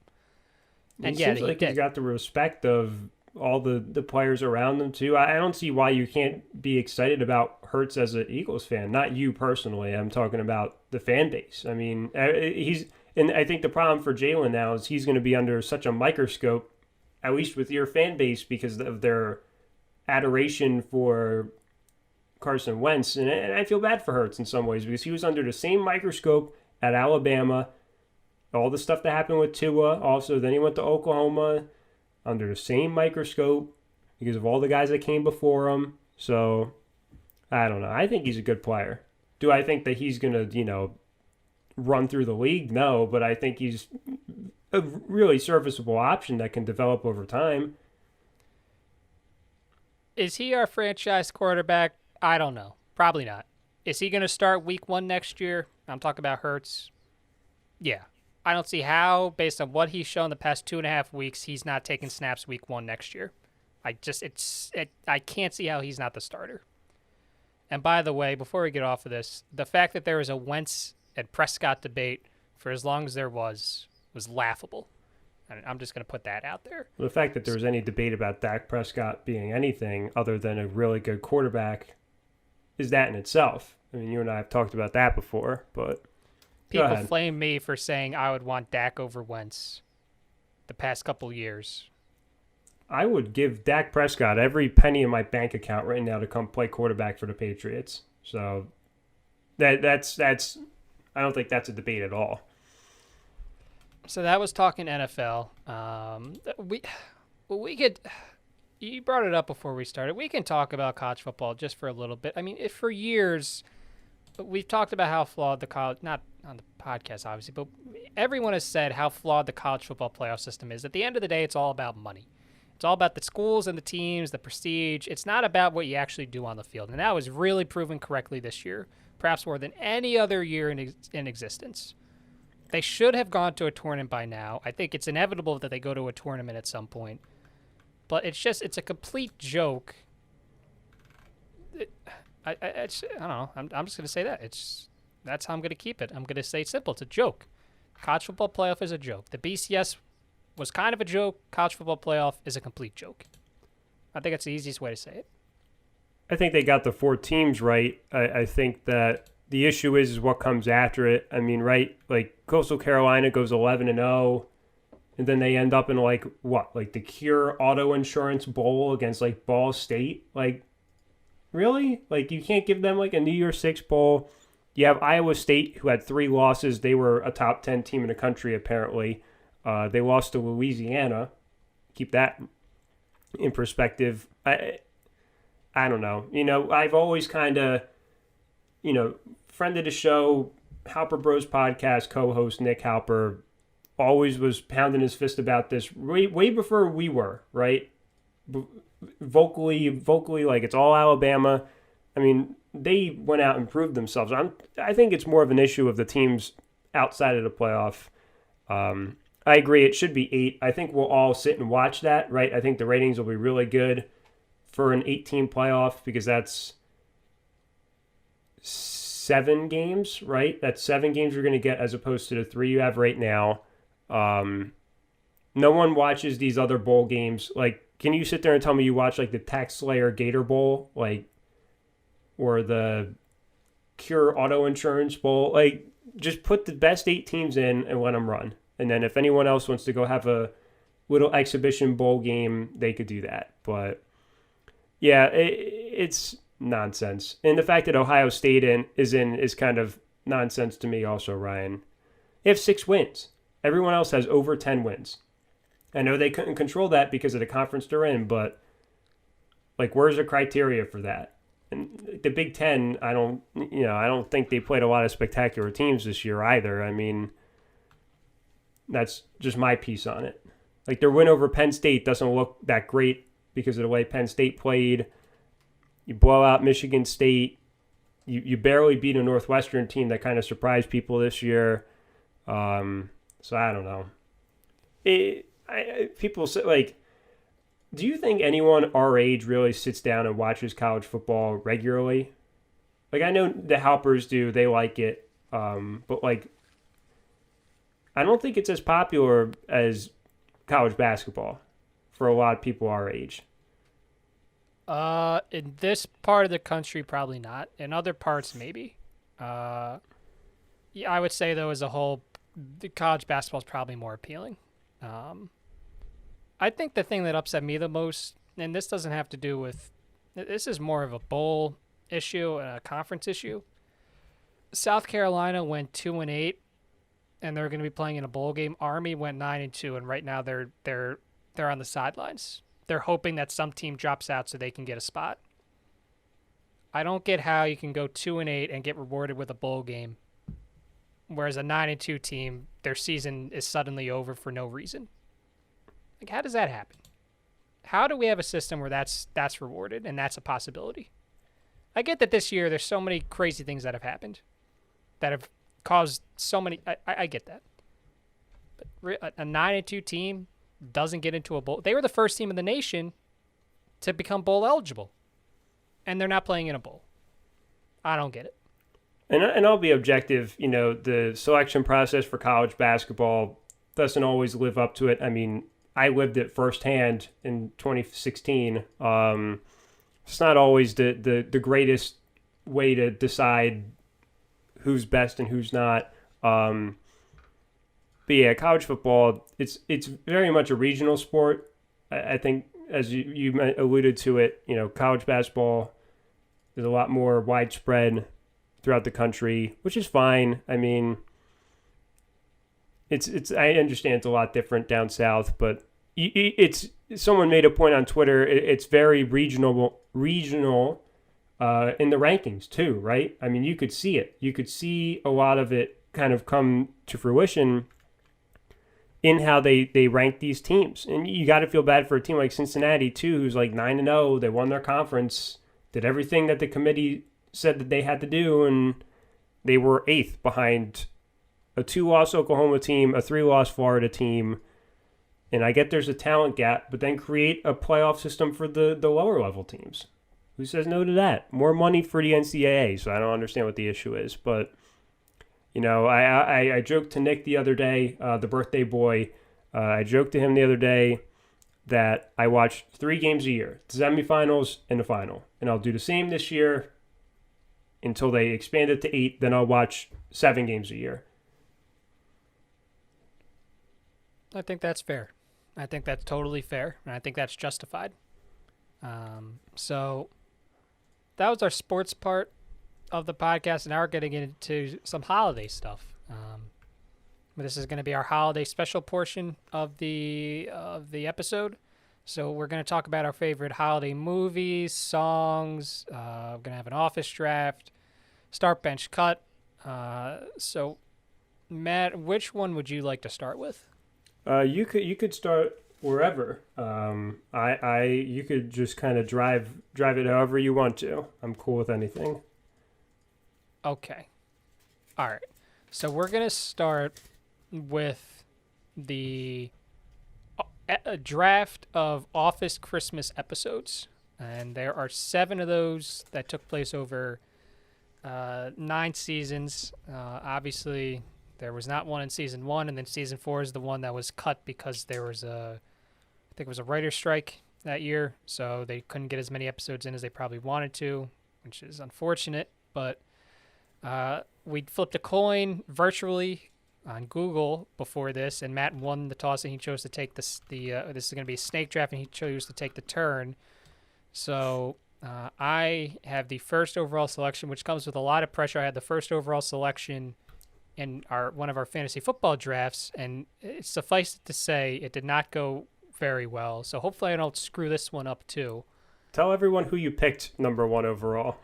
And it seems like he's got the respect of all the players around him, too. I don't see why you can't be excited about Hurts as an Eagles fan. Not you personally. I'm talking about the fan base. I mean, and I think the problem for Jalen now is he's going to be under such a microscope, at least with your fan base, because of their adoration for Carson Wentz. And I feel bad for Hurts in some ways, because he was under the same microscope at Alabama. All the stuff that happened with Tua. Also, then he went to Oklahoma under the same microscope because of all the guys that came before him. So, I don't know. I think he's a good player. Do I think that he's going to, run through the league? No, but I think he's a really serviceable option that can develop over time. Is he our franchise quarterback? I don't know. Probably not. Is he going to start week 1 next year? I'm talking about Hurts. Yeah. I don't see how, based on what he's shown the past 2.5 weeks, he's not taking snaps week 1 next year. I can't see how he's not the starter. And by the way, before we get off of this, the fact that there was a Wentz and Prescott debate for as long as there was laughable. And I'm just going to put that out there. Well, the fact that there was any debate about Dak Prescott being anything other than a really good quarterback is that in itself. I mean, you and I have talked about that before, but people flame me for saying I would want Dak over Wentz the past couple years. I would give Dak Prescott every penny in my bank account right now to come play quarterback for the Patriots. So that's I don't think that's a debate at all. So that was talking NFL. We could. You brought it up before we started. We can talk about college football just for a little bit. I mean, for years, we've talked about how flawed the college, not on the podcast, obviously, but everyone has said how flawed the college football playoff system is. At the end of the day, it's all about money. It's all about the schools and the teams, the prestige. It's not about what you actually do on the field. And that was really proven correctly this year, perhaps more than any other year in existence. They should have gone to a tournament by now. I think it's inevitable that they go to a tournament at some point. But it's a complete joke. I don't know. I'm just going to say that. That's how I'm going to keep it. I'm going to say it's simple. It's a joke. College football playoff is a joke. The BCS was kind of a joke. College football playoff is a complete joke. I think that's the easiest way to say it. I think they got the 4 teams right. I think that the issue is what comes after it. I mean, right? Like Coastal Carolina goes 11-0, and then they end up in like the Cure Auto Insurance Bowl against like Ball State. Like, really? Like you can't give them like a New Year's Six bowl. You have Iowa State, who had 3 losses. They were a top 10 team in the country apparently. They lost to Louisiana. Keep that in perspective. I don't know. I've always kind of, friend of the show, Halper Bros podcast co-host Nick Halper, always was pounding his fist about this way before we were, right? Vocally, like it's all Alabama. I mean, they went out and proved themselves. I think it's more of an issue of the teams outside of the playoff. I agree. It should be 8. I think we'll all sit and watch that, right? I think the ratings will be really good for an 8-team playoff because that's 7 games, right? That's 7 games you're going to get as opposed to the 3 you have right now. No one watches these other bowl games. Like, can you sit there and tell me you watch like the Tax Slayer Gator Bowl, like, or the Cure Auto Insurance Bowl? Like, just put the best 8 teams in and let them run. And then if anyone else wants to go have a little exhibition bowl game, they could do that. But yeah, it's nonsense. And the fact that Ohio State is kind of nonsense to me also, Ryan. They have 6 wins. Everyone else has over 10 wins. I know they couldn't control that because of the conference they're in, but like, where's the criteria for that? And the Big Ten, I don't think they played a lot of spectacular teams this year either. I mean, that's just my piece on it. Like, their win over Penn State doesn't look that great because of the way Penn State played. You blow out Michigan State. You barely beat a Northwestern team that kind of surprised people this year. So I don't know. People say, like, do you think anyone our age really sits down and watches college football regularly? Like, I know the Halpers do. They like it. But, like, I don't think it's as popular as college basketball for a lot of people our age. In this part of the country, probably not. In other parts, maybe. Yeah, I would say, though, as a whole, the college basketball is probably more appealing. I think the thing that upset me the most, and this doesn't have to do with, this is more of a bowl issue and a conference issue. South Carolina went 2-8, and they're going to be playing in a bowl game. Army went 9-2, and right now they're on the sidelines. They're hoping that some team drops out so they can get a spot. I don't get how you can go 2-8 and get rewarded with a bowl game, whereas a 9-2 team, their season is suddenly over for no reason. Like, how does that happen? How do we have a system where that's rewarded and that's a possibility? I get that this year there's so many crazy things that have happened that have caused so many. I get that. But a 9-2 team doesn't get into a bowl. They were the first team in the nation to become bowl eligible, and they're not playing in a bowl. I don't get it. And I'll be objective. The selection process for college basketball doesn't always live up to it. I mean, I lived it firsthand in 2016. It's not always the greatest way to decide who's best and who's not. But yeah, college football, it's very much a regional sport. I think, as you alluded to it, college basketball is a lot more widespread throughout the country, which is fine. I mean, it's I understand it's a lot different down south, but it's someone made a point on Twitter. It's very regional in the rankings too, right? I mean, you could see it. You could see a lot of it kind of come to fruition in how they rank these teams. And you got to feel bad for a team like Cincinnati too, who's like 9-0. They won their conference, did everything that the committee said that they had to do, and they were 8th behind a 2-loss Oklahoma team, a 3-loss Florida team. And I get there's a talent gap, but then create a playoff system for the lower level teams. Who says no to that? More money for the NCAA, so I don't understand what the issue is. But, I joked to Nick the other day, the birthday boy. I joked to him the other day that I watch 3 games a year, the semifinals and the final. And I'll do the same this year until they expand it to 8. Then I'll watch 7 games a year. I think that's fair. I think that's totally fair, and I think that's justified. So that was our sports part of the podcast, and now we're getting into some holiday stuff. This is going to be our holiday special portion of the episode. So we're going to talk about our favorite holiday movies, songs. We're going to have an office draft, start, bench, cut. So Matt, which one would you like to start with? You could start wherever. You could just kind of drive it however you want to. I'm cool with anything. Okay. All right. So we're going to start with the a draft of Office Christmas episodes. And there are 7 of those that took place over 9 seasons. Obviously, there was not one in season 1, and then season 4 is the one that was cut because there was I think it was a writer's strike that year, so they couldn't get as many episodes in as they probably wanted to, which is unfortunate. But we flipped a coin virtually on Google before this, and Matt won the toss, and he chose to take this is going to be a snake draft, and he chose to take the turn. So I have the first overall selection, which comes with a lot of pressure. I had the first overall selection in one of our fantasy football drafts, and suffice it to say, it did not go very well. So hopefully I don't screw this one up too. Tell everyone who you picked number 1 overall.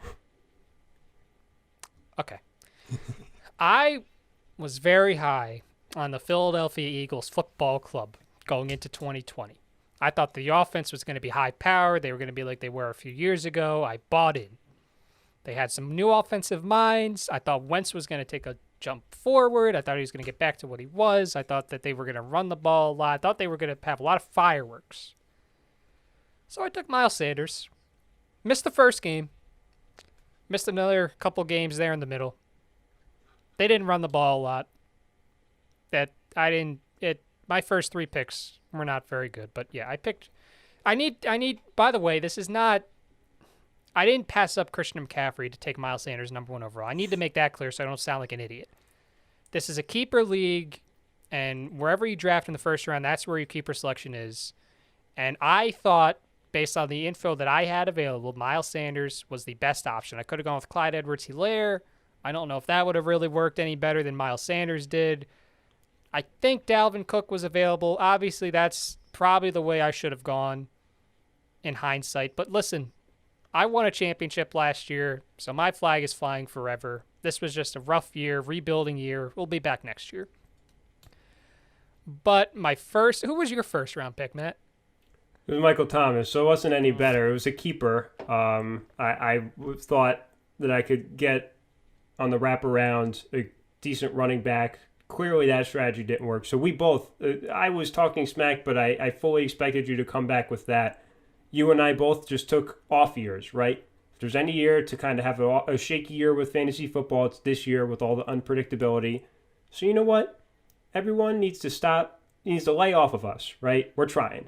Okay. I was very high on the Philadelphia Eagles football club going into 2020. I thought the offense was going to be high powered. They were going to be like they were a few years ago. I bought in. They had some new offensive minds. I thought Wentz was going to take a jump forward. I thought he was going to get back to what he was. I thought that they were going to run the ball a lot. I thought they were going to have a lot of fireworks. So I took Miles Sanders. Missed the first game. Missed another couple games there in the middle. They didn't run the ball a lot. My first 3 picks were not very good, but yeah, I need, by the way, this is not, I didn't pass up Christian McCaffrey to take Miles Sanders number 1 overall. I need to make that clear so I don't sound like an idiot. This is a keeper league, and wherever you draft in the first round, that's where your keeper selection is. And I thought, based on the info that I had available, Miles Sanders was the best option. I could have gone with Clyde Edwards-Helaire. I don't know if that would have really worked any better than Miles Sanders did. I think Dalvin Cook was available. Obviously, that's probably the way I should have gone in hindsight. But listen, I won a championship last year, so my flag is flying forever. This was just a rough year, rebuilding year. We'll be back next year. But who was your first round pick, Matt? It was Michael Thomas, so it wasn't any better. It was a keeper. I thought that I could get on the wraparound a decent running back. Clearly that strategy didn't work. So we both, I was talking smack, but I fully expected you to come back with that. You and I both just took off years, right? If there's any year to kind of have a shaky year with fantasy football, it's this year with all the unpredictability. So you know what? Everyone needs to lay off of us, right? We're trying.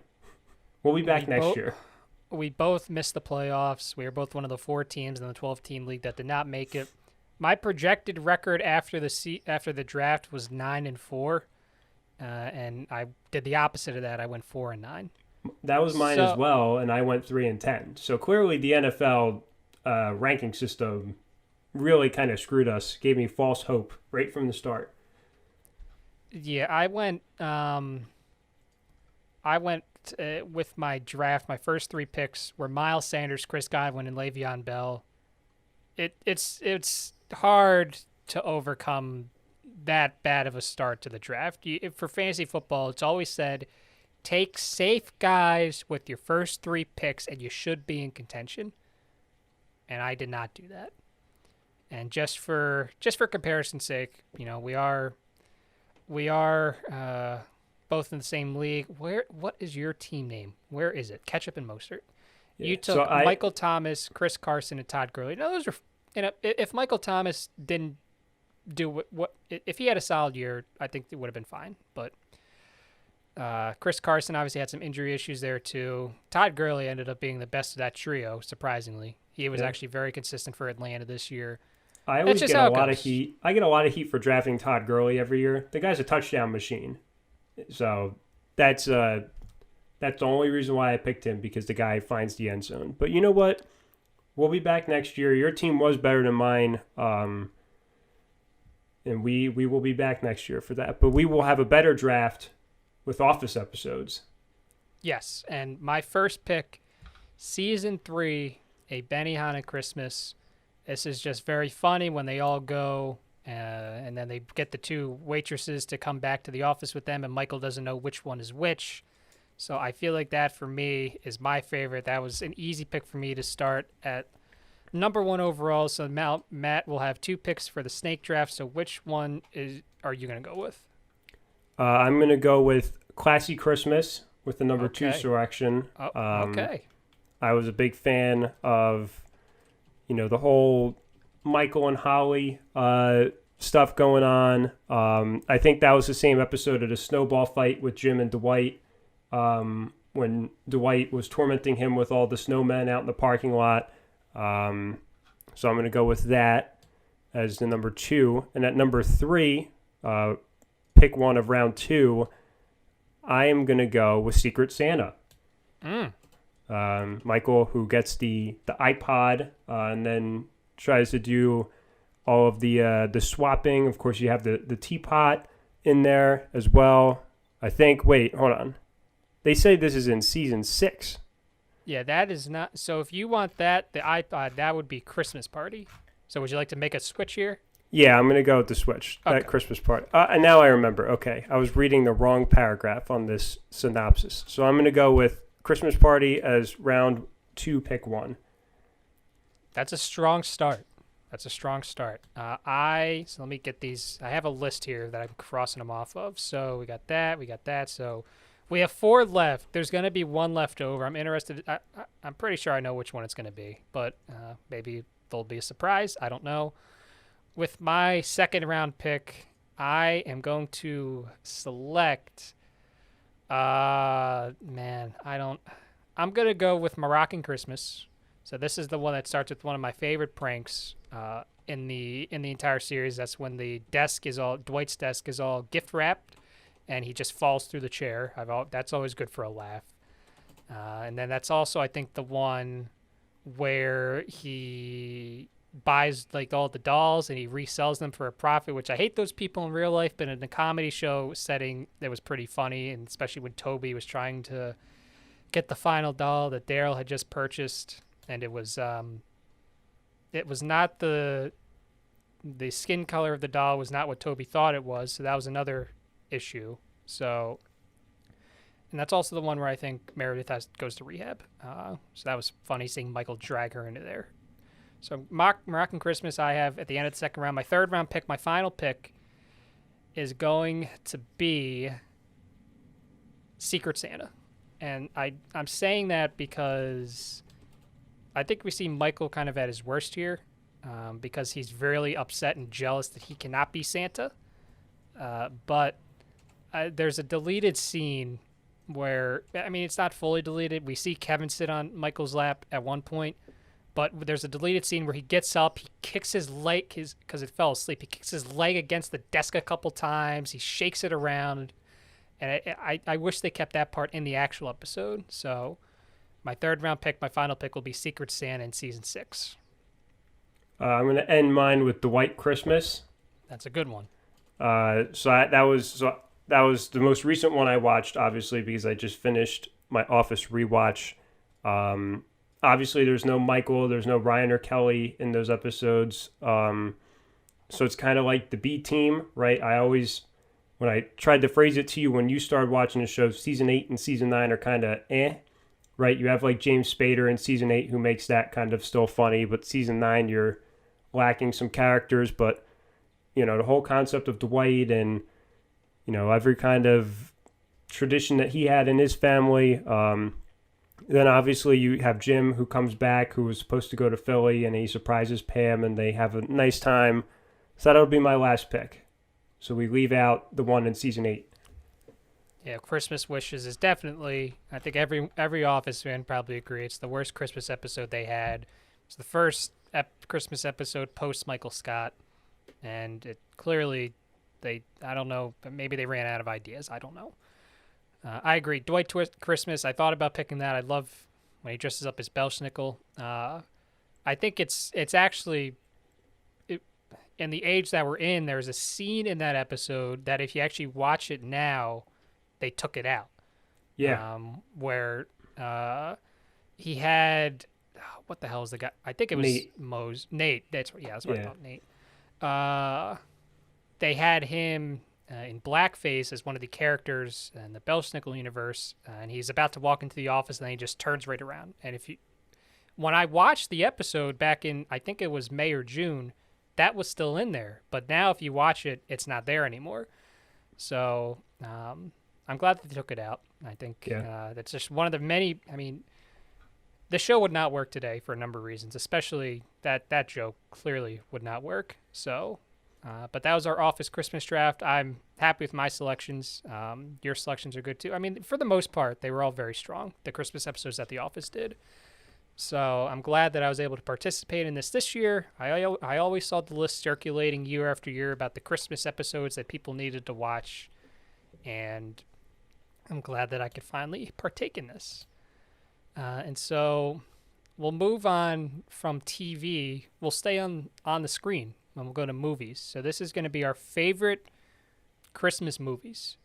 We'll be back next year. We both missed the playoffs. We were both one of the 4 teams in the 12-team league that did not make it. My projected record after the draft was 9-4, and I did the opposite of that. I went 4-9. That was mine as well, and I went 3-10. So clearly, the NFL ranking system really kind of screwed us. Gave me false hope right from the start. Yeah, I went with my draft. My first 3 picks were Miles Sanders, Chris Godwin, and Le'Veon Bell. It's hard to overcome that bad of a start to the draft. For fantasy football, it's always said, take safe guys with your first 3 picks, and you should be in contention. And I did not do that. And just for comparison's sake, we are both in the same league. What is your team name? Where is it? Ketchup and Mostert. Yeah. You took Michael Thomas, Chris Carson, and Todd Gurley. Those are. If Michael Thomas didn't do what if he had a solid year, I think it would have been fine. But Chris Carson obviously had some injury issues there too. Todd Gurley ended up being the best of that trio, surprisingly. He was actually very consistent for Atlanta this year. I always get a lot of heat. I get a lot of heat for drafting Todd Gurley every year. The guy's a touchdown machine. So that's the only reason why I picked him, because the guy finds the end zone. But you know what? We'll be back next year. Your team was better than mine. And we will be back next year for that. But we will have a better draft with Office episodes. Yes, and my first pick, Season 3, A Benihana Christmas. This is just very funny when they all go, and then they get the two waitresses to come back to the office with them, and Michael doesn't know which one is which. So I feel like that, for me, is my favorite. That was an easy pick for me to start at number 1 overall. So Matt will have 2 picks for the snake draft. So which one are you going to go with? I'm going to go with Classy Christmas with the number 2 selection. Okay. I was a big fan of, the whole Michael and Holly stuff going on. I think that was the same episode of the snowball fight with Jim and Dwight, when Dwight was tormenting him with all the snowmen out in the parking lot. So I'm going to go with that as the number 2. And at number 3, pick one of round 2, I am going to go with Secret Santa. Michael, who gets the iPod and then tries to do all of the swapping. Of course, you have the teapot in there as well. I think, wait, hold on. They say this is in season 6. Yeah, that is not. So if you want that, the iPod, that would be Christmas Party. So would you like to make a switch here? Yeah, I'm going to go with the switch, that Christmas party. And now I remember. Okay, I was reading the wrong paragraph on this synopsis. So I'm going to go with Christmas Party as round 2, pick 1. That's a strong start. So let me get these. I have a list here that I'm crossing them off of. So we got that. So we have 4 left. There's going to be 1 left over. I'm interested. I'm pretty sure I know which one it's going to be, but maybe there'll be a surprise. I don't know. With my second round pick, I am going to select. I'm going to go with Moroccan Christmas. So this is the one that starts with one of my favorite pranks in the entire series. That's when Dwight's desk is all gift wrapped, and he just falls through the chair. That's always good for a laugh. And then that's also, I think, the one where he buys like all the dolls and he resells them for a profit, which I hate those people in real life, but in a comedy show setting, that was pretty funny. And especially when Toby was trying to get the final doll that Daryl had just purchased, and it was not the skin color of the doll was not what Toby thought it was, so that was another issue. So, and that's also the one where I think Meredith goes to rehab. So that was funny seeing Michael drag her into there. So Moroccan Christmas I have at the end of the second round. My third round pick, my final pick, is going to be Secret Santa. And I'm saying that because I think we see Michael kind of at his worst here, because he's really upset and jealous that he cannot be Santa. But there's a deleted scene where, I mean, it's not fully deleted. We see Kevin sit on Michael's lap at one point, but there's a deleted scene where he gets up, he kicks his leg, because it fell asleep, he kicks his leg against the desk a couple times, he shakes it around, and I wish they kept that part in the actual episode. So my third round pick, my final pick, will be Secret Santa in season 6. I'm going to end mine with The White Christmas. That's a good one. That was the most recent one I watched, obviously, because I just finished my Office rewatch. Obviously, there's no Michael, there's no Ryan or Kelly in those episodes. So it's kind of like the B team, right? When I tried to phrase it to you when you started watching the show, season 8 and season 9 are kind of right? You have like James Spader in season 8 who makes that kind of still funny, but season 9 you're lacking some characters. But, the whole concept of Dwight and, every kind of tradition that he had in his family. Then obviously you have Jim who comes back, who was supposed to go to Philly, and he surprises Pam and they have a nice time. So that'll be my last pick. So we leave out the one in season 8. Yeah, Christmas Wishes is definitely. I think every Office fan probably agree it's the worst Christmas episode they had. It's the first Christmas episode post Michael Scott, and it clearly they. I don't know, but maybe they ran out of ideas. I don't know. I agree. Christmas. I thought about picking that. I love when he dresses up as Belschnickel. I think it's actually in the age that we're in. There's a scene in that episode that if you actually watch it now, they took it out. Yeah. Where he had what the hell is the guy? I think it was Nate. That's what I thought. Nate. They had him in blackface as one of the characters in the Belschnickel universe, and he's about to walk into the office, and then he just turns right around. And when I watched the episode back in, I think it was May or June, that was still in there. But now, if you watch it, it's not there anymore. So I'm glad that they took it out. I think that's just one of the many. I mean, the show would not work today for a number of reasons, especially that joke clearly would not work. So, but that was our Office Christmas draft. I'm happy with my selections. Your selections are good too. I mean, for the most part, they were all very strong. The Christmas episodes that The Office did. So I'm glad that I was able to participate in this year. I always saw the list circulating year after year about the Christmas episodes that people needed to watch, and I'm glad that I could finally partake in this. And so we'll move on from TV. We'll stay on the screen and we'll go to movies. So this is going to be our favorite Christmas movies.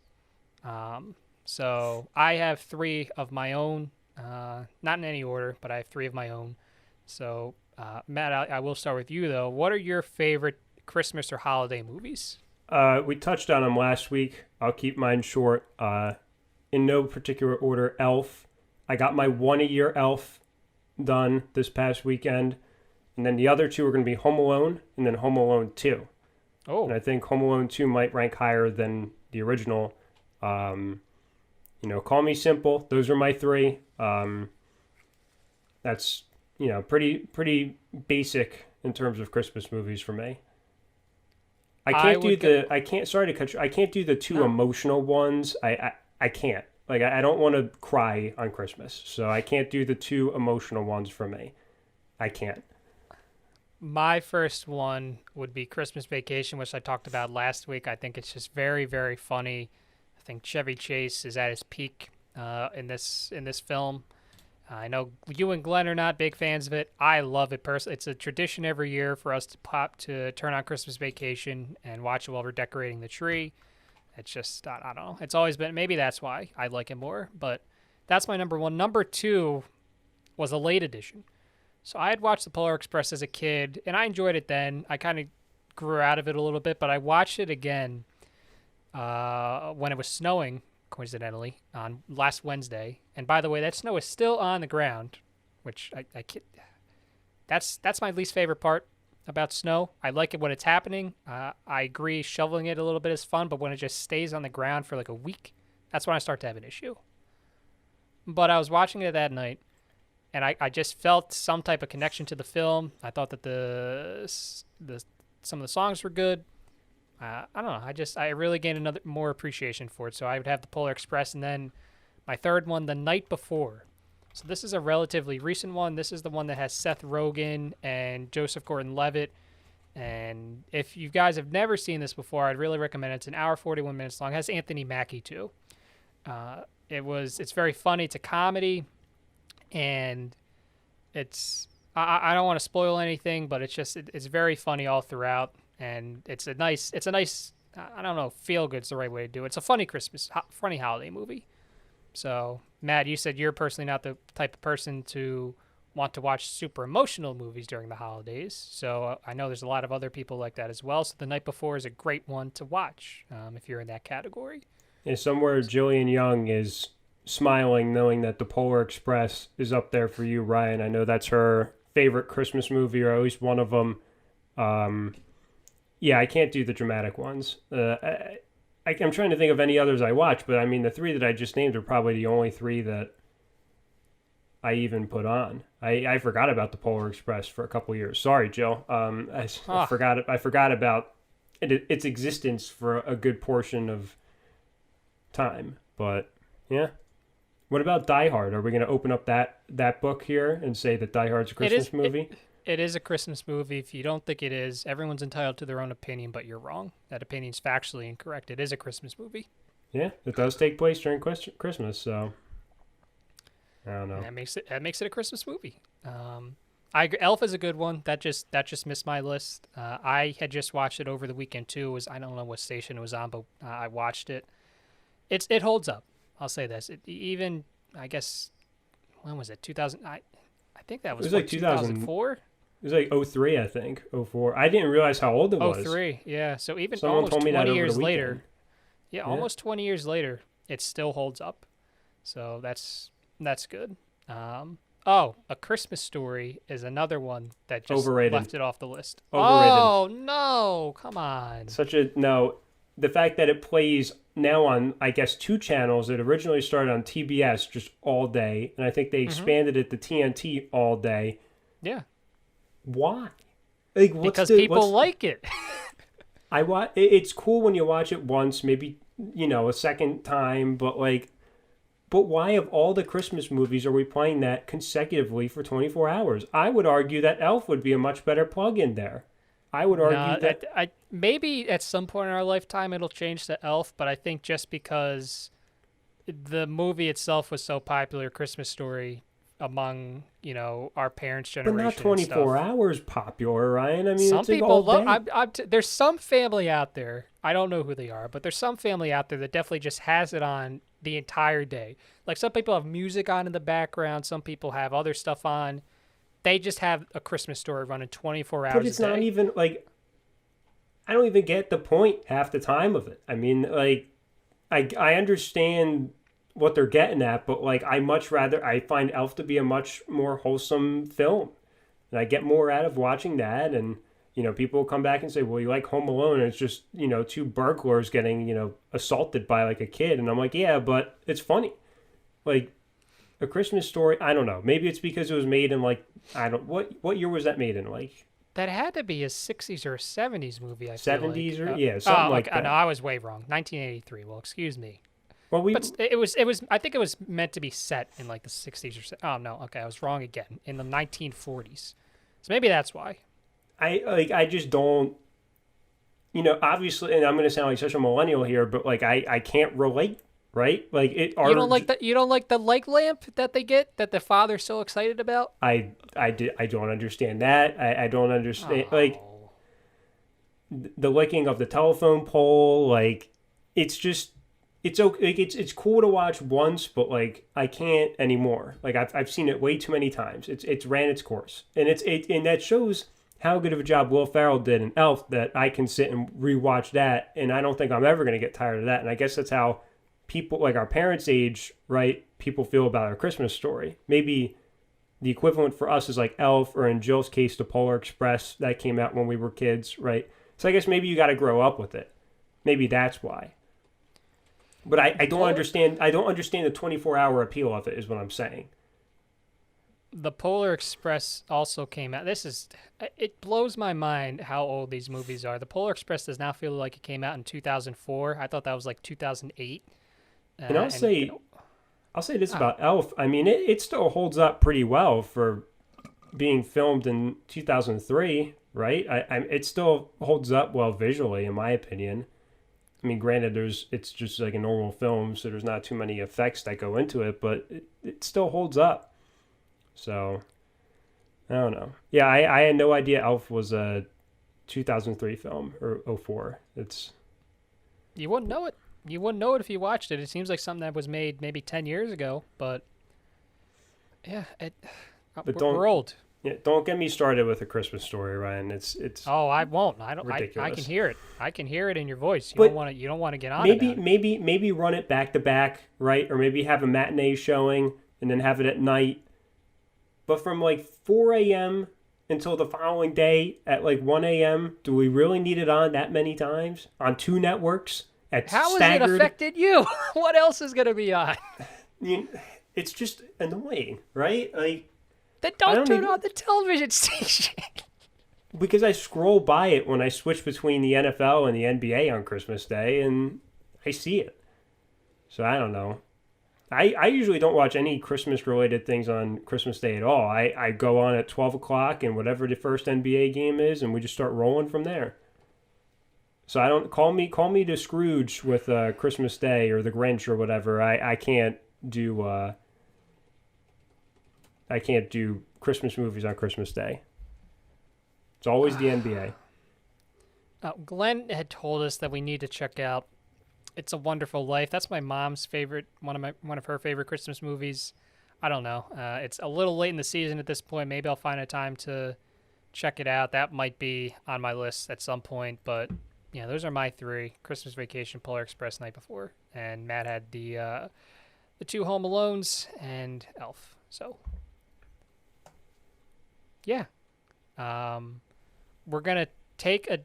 So I have 3 of my own, not in any order, but I have 3 of my own. So Matt, I will start with you though. What are your favorite Christmas or holiday movies? We touched on them last week. I'll keep mine short. In no particular order, Elf. I got my 1-a-year Elf done this past weekend. And then the other 2 are going to be Home Alone and then Home Alone 2. Oh. And I think Home Alone 2 might rank higher than the original. Call Me Simple. Those are my 3. That's, pretty basic in terms of Christmas movies for me. I can't do the 2 emotional ones. I can't. Like, I don't want to cry on Christmas, so I can't do the 2 emotional ones for me. I can't. My first one would be Christmas Vacation, which I talked about last week. I think it's just very, very funny. I think Chevy Chase is at his peak in this film. I know you and Glenn are not big fans of it. I love it personally. It's a tradition every year for us to turn on Christmas Vacation and watch it while we're decorating the tree. It's just, I don't know. It's always been, maybe that's why I like it more, but that's my number 1. Number 2 was a late edition. So I had watched The Polar Express as a kid, and I enjoyed it then. I kind of grew out of it a little bit, but I watched it again when it was snowing, coincidentally, on last Wednesday. And by the way, that snow is still on the ground, which I can't, that's my least favorite part about snow. I like it when it's happening. I agree shoveling it a little bit is fun, but when it just stays on the ground for like a week, that's when I start to have an issue. But I was watching it that night, and I just felt some type of connection to the film. I thought that some of the songs were good. I don't know. I really gained more appreciation for it. So I would have The Polar Express, and then my third one, The Night Before. So this is a relatively recent one. This is the one that has Seth Rogen and Joseph Gordon-Levitt. And if you guys have never seen this before, I'd really recommend it. It's 1 hour, 41 minutes long. It has Anthony Mackie too. It's very funny. It's a comedy, and I don't want to spoil anything, but it's very funny all throughout. And it's a nice, I don't know, feel good's the right way to do it. It's a funny funny holiday movie. So, Matt, you said you're personally not the type of person to want to watch super emotional movies during the holidays. So I know there's a lot of other people like that as well. So The Night Before is a great one to watch if you're in that category. And somewhere Jillian Young is smiling knowing that The Polar Express is up there for you, Ryan. I know that's her favorite Christmas movie, or at least one of them. Yeah, I can't do the dramatic ones. I'm trying to think of any others I watch, but I mean, the 3 that I just named are probably the only 3 that I even put on. I forgot about The Polar Express for a couple of years. Sorry, Jill. I forgot about its existence for a good portion of time. But yeah. What about Die Hard? Are we going to open up that book here and say that Die Hard's a Christmas movie? It is a Christmas movie. If you don't think it is, everyone's entitled to their own opinion, but you're wrong. That opinion's factually incorrect. It is a Christmas movie. Yeah, it does take place during Christmas, so I don't know. And that makes it a Christmas movie. Elf is a good one. That just missed my list. I had just watched it over the weekend too. I don't know what station it was on, but I watched it. It holds up. I'll say this. Even I guess when was it? 2000. I think that was like 2004. It was like 03, I think. 04. I didn't realize how old it was. 03, yeah. So even Someone almost told me 20 that over years the later. weekend. Yeah, almost 20 years later, it still holds up. So that's good. A Christmas Story is another one that just Overrated. left it off the list. Overrated. Oh, no. Come on. No. The fact that it plays now on, I guess, 2 channels. It originally started on TBS just all day, and I think they expanded it to TNT all day. Yeah. Why? Like, because people like it. It's cool when you watch it once, maybe, a second time, but why of all the Christmas movies are we playing that consecutively for 24 hours? I would argue that Elf would be a much better plug-in there. I would argue that maybe at some point in our lifetime it'll change to Elf, but I think just because the movie itself was so popular, Christmas Story, among our parents' generation, but not 24 hours popular, Ryan. I mean, some it's people love. There's some family out there. I don't know who they are, but there's some family out there that definitely just has it on the entire day. Like some people have music on in the background. Some people have other stuff on. They just have a Christmas Story running 24 hours a day. But it's not even I don't even get the point half the time of it. I mean, I understand what they're getting at, but I find Elf to be a much more wholesome film. And I get more out of watching that. And, people will come back and say, well, you like Home Alone, and it's just, 2 burglars getting, assaulted by a kid. And I'm like, yeah, but it's funny. A Christmas Story, I don't know. Maybe it's because it was made in what year was that made in? That had to be a 60s or a 70s movie, I 70s feel like. or something like that. No, I was way wrong. 1983. Well, excuse me. Well, but it was. I think it was meant to be set in the 60s or. Oh no, okay, I was wrong again. In the 1940s. So maybe that's why. I just don't. Obviously, and I'm going to sound like such a millennial here, but I can't relate. Right? You don't like the leg lamp that they get that the father's so excited about? I don't understand that. I don't understand the licking of the telephone pole. It's just it's okay. It's cool to watch once, but I can't anymore. I've seen it way too many times. It's ran its course, and and that shows how good of a job Will Ferrell did in Elf that I can sit and rewatch that, and I don't think I'm ever going to get tired of that. And I guess that's how people our parents' age, right? People feel about our Christmas Story. Maybe the equivalent for us is Elf, or in Jill's case, the Polar Express that came out when we were kids, right? So I guess maybe you got to grow up with it. Maybe that's why. But I don't understand. I don't understand the 24-hour appeal of it. Is what I'm saying. The Polar Express also came out. It blows my mind how old these movies are. The Polar Express does not feel like it came out in 2004. I thought that was 2008. And I'll say this about Elf. I mean, it still holds up pretty well for being filmed in 2003, right? It still holds up well visually, in my opinion. I mean, granted, it's just a normal film, so there's not too many effects that go into it, but it still holds up. So, I don't know. Yeah, I had no idea Elf was a 2003 film, or 04. You wouldn't know it. You wouldn't know it if you watched it. It seems like something that was made maybe 10 years ago, but yeah, we're old. Yeah, don't get me started with A Christmas Story, Ryan. It's. Oh, I won't. I don't. Ridiculous. I can hear it. I can hear it in your voice. You don't want to get on it. Maybe run it back to back, right? Or maybe have a matinee showing and then have it at night. But from 4 a.m. until the following day at 1 a.m., do we really need it on that many times on 2 networks? How has it affected you? What else is going to be on? It's just annoying, right? Then don't turn on the television station. Because I scroll by it when I switch between the NFL and the NBA on Christmas Day, and I see it. So I don't know. I usually don't watch any Christmas related things on Christmas Day at all. I go on at 12 o'clock and whatever the first NBA game is, and we just start rolling from there. So I don't call me the Scrooge with Christmas Day or the Grinch or whatever. I can't do Christmas movies on Christmas Day. It's always the NBA. Glenn had told us that we need to check out It's a Wonderful Life. That's my mom's favorite, one of her favorite Christmas movies. I don't know. It's a little late in the season at this point. Maybe I'll find a time to check it out. That might be on my list at some point. But yeah, those are my three: Christmas Vacation, Polar Express, Night Before, and Matt had the two Home Alones and Elf. So yeah, we're gonna take a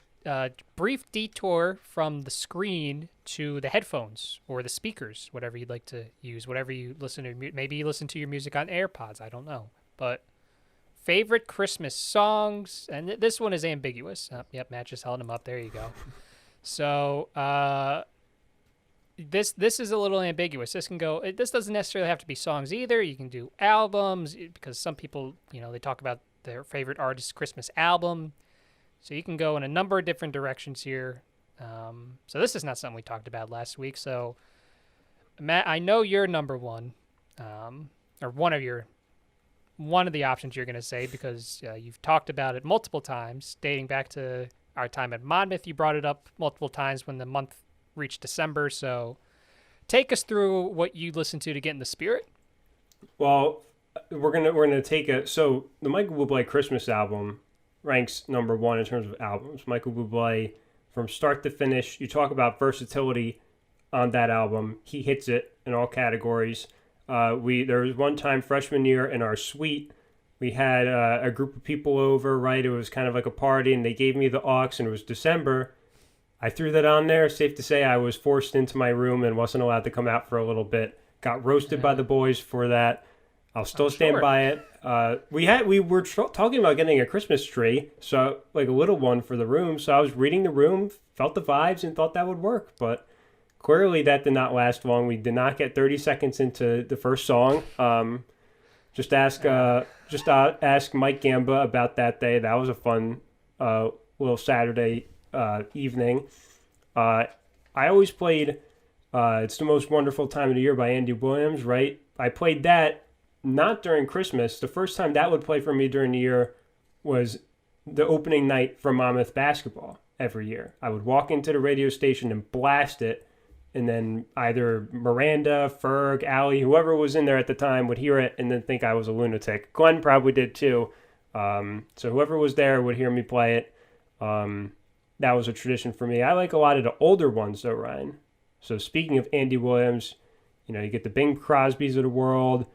brief detour from the screen to the headphones or the speakers, whatever you'd like to use, whatever you listen to. Maybe you listen to your music on AirPods. I don't know. But favorite Christmas songs, and this one is ambiguous. Yep, Matt just held them up. There you go. So this is a little ambiguous. This can go. This doesn't necessarily have to be songs either. You can do albums because some people, they talk about their favorite artist's Christmas album. So you can go in a number of different directions here. So this is not something we talked about last week. So Matt, I know you're number one, or one of the options you're going to say because you've talked about it multiple times, dating back to our time at Monmouth. You brought it up multiple times when the month reached December. So take us through what you listen to get in the spirit. Well, we're gonna take so the Michael Bublé Christmas album ranks number one in terms of albums. Michael Bublé, from start to finish, you talk about versatility on that album. He hits it in all categories. There was one time freshman year in our suite, we had a group of people over, right? It was kind of like a party, and they gave me the aux, and it was December. I threw that on there. Safe to say I was forced into my room and wasn't allowed to come out for a little bit. Got roasted by the boys for that. I'll still stand by it. We were talking about getting a Christmas tree, so like a little one for the room. So I was reading the room, felt the vibes, and thought that would work. But clearly that did not last long. We did not get 30 seconds into the first song. Just ask Mike Gamba about that day. That was a fun little Saturday evening. I always played It's the Most Wonderful Time of the Year by Andy Williams, right? I played that not during Christmas. The first time that would play for me during the year was the opening night for Monmouth basketball every year. I would walk into the radio station and blast it, and then either Miranda, Ferg, Allie, whoever was in there at the time would hear it and then think I was a lunatic. Glenn probably did too. So whoever was there would hear me play it. That was a tradition for me. I like a lot of the older ones though, Ryan. So speaking of Andy Williams, you get the Bing Crosbys of the world,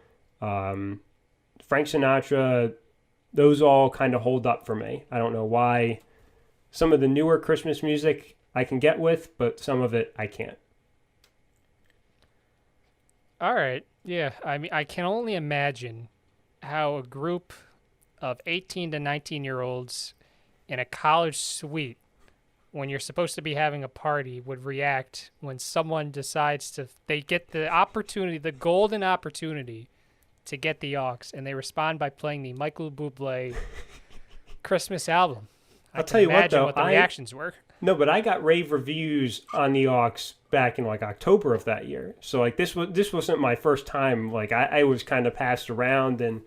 Frank Sinatra, those all kind of hold up for me. I don't know why. Some of the newer Christmas music I can get with, but some of it I can't. All right. Yeah. I mean, I can only imagine how a group of 18 to 19-year-olds in a college suite, when you're supposed to be having a party, would react when someone decides they get the opportunity, the golden opportunity to get the aux, and they respond by playing the Michael Bublé Christmas album. I'll tell you what, though, the reactions were. No, but I got rave reviews on the aux back in like October of that year. So like this wasn't my first time. Like I was kind of passed around, and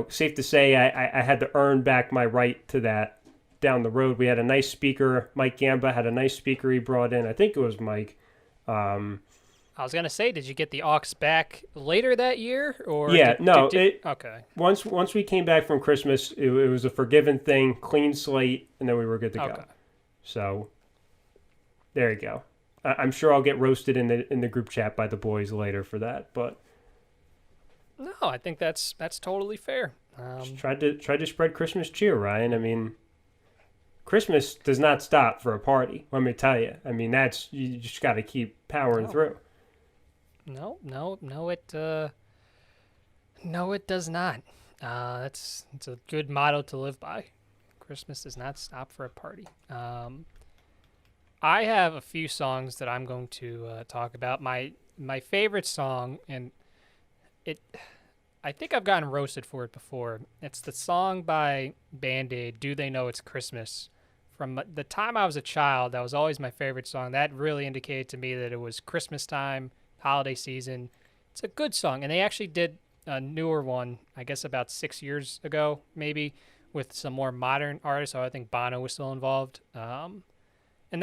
safe to say I had to earn back my right to that down the road. We had a nice speaker. Mike Gamba had a nice speaker he brought in. I think it was Mike. I was gonna say, did you get the aux back later that year, or yeah? Okay. Once we came back from Christmas, it was a forgiven thing, clean slate, and then we were good to go. So there you go. I'm sure I'll get roasted in the group chat by the boys later for that, but no, I think that's totally fair. Just tried to spread Christmas cheer, Ryan. I mean, Christmas does not stop for a party. Let me tell you. I mean, you just got to keep powering through. No, it does not. It's a good motto to live by. Christmas does not stop for a party. I have a few songs that I'm going to talk about. My my favorite song, and it I think I've gotten roasted for it before. It's the song by Band-Aid, Do They Know It's Christmas? From the time I was a child, that was always my favorite song. That really indicated to me that it was Christmas time, holiday season. It's a good song. And they actually did a newer one, I guess about 6 years ago, maybe, with some more modern artists. So I think Bono was still involved. And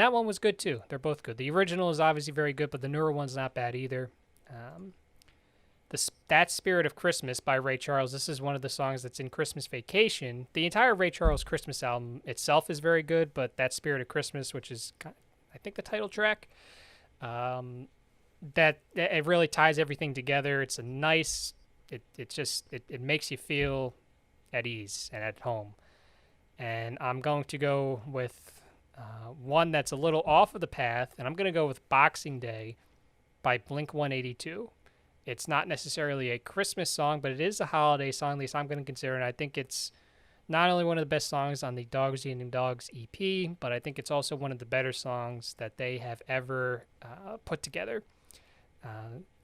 that one was good too. They're both good. The original is obviously very good, but the newer one's not bad either. That Spirit of Christmas by Ray Charles. This is one of the songs that's in Christmas Vacation. The entire Ray Charles Christmas album itself is very good, but That Spirit of Christmas, which is, I think, the title track, that it really ties everything together. It's a nice, it makes you feel at ease and at home. And I'm going to go with one that's a little off of the path, and I'm going to go with Boxing Day by Blink-182. It's not necessarily a Christmas song, but it is a holiday song, at least I'm going to consider it. I think it's not only one of the best songs on the Dogs Eating Dogs EP, but I think it's also one of the better songs that they have ever put together.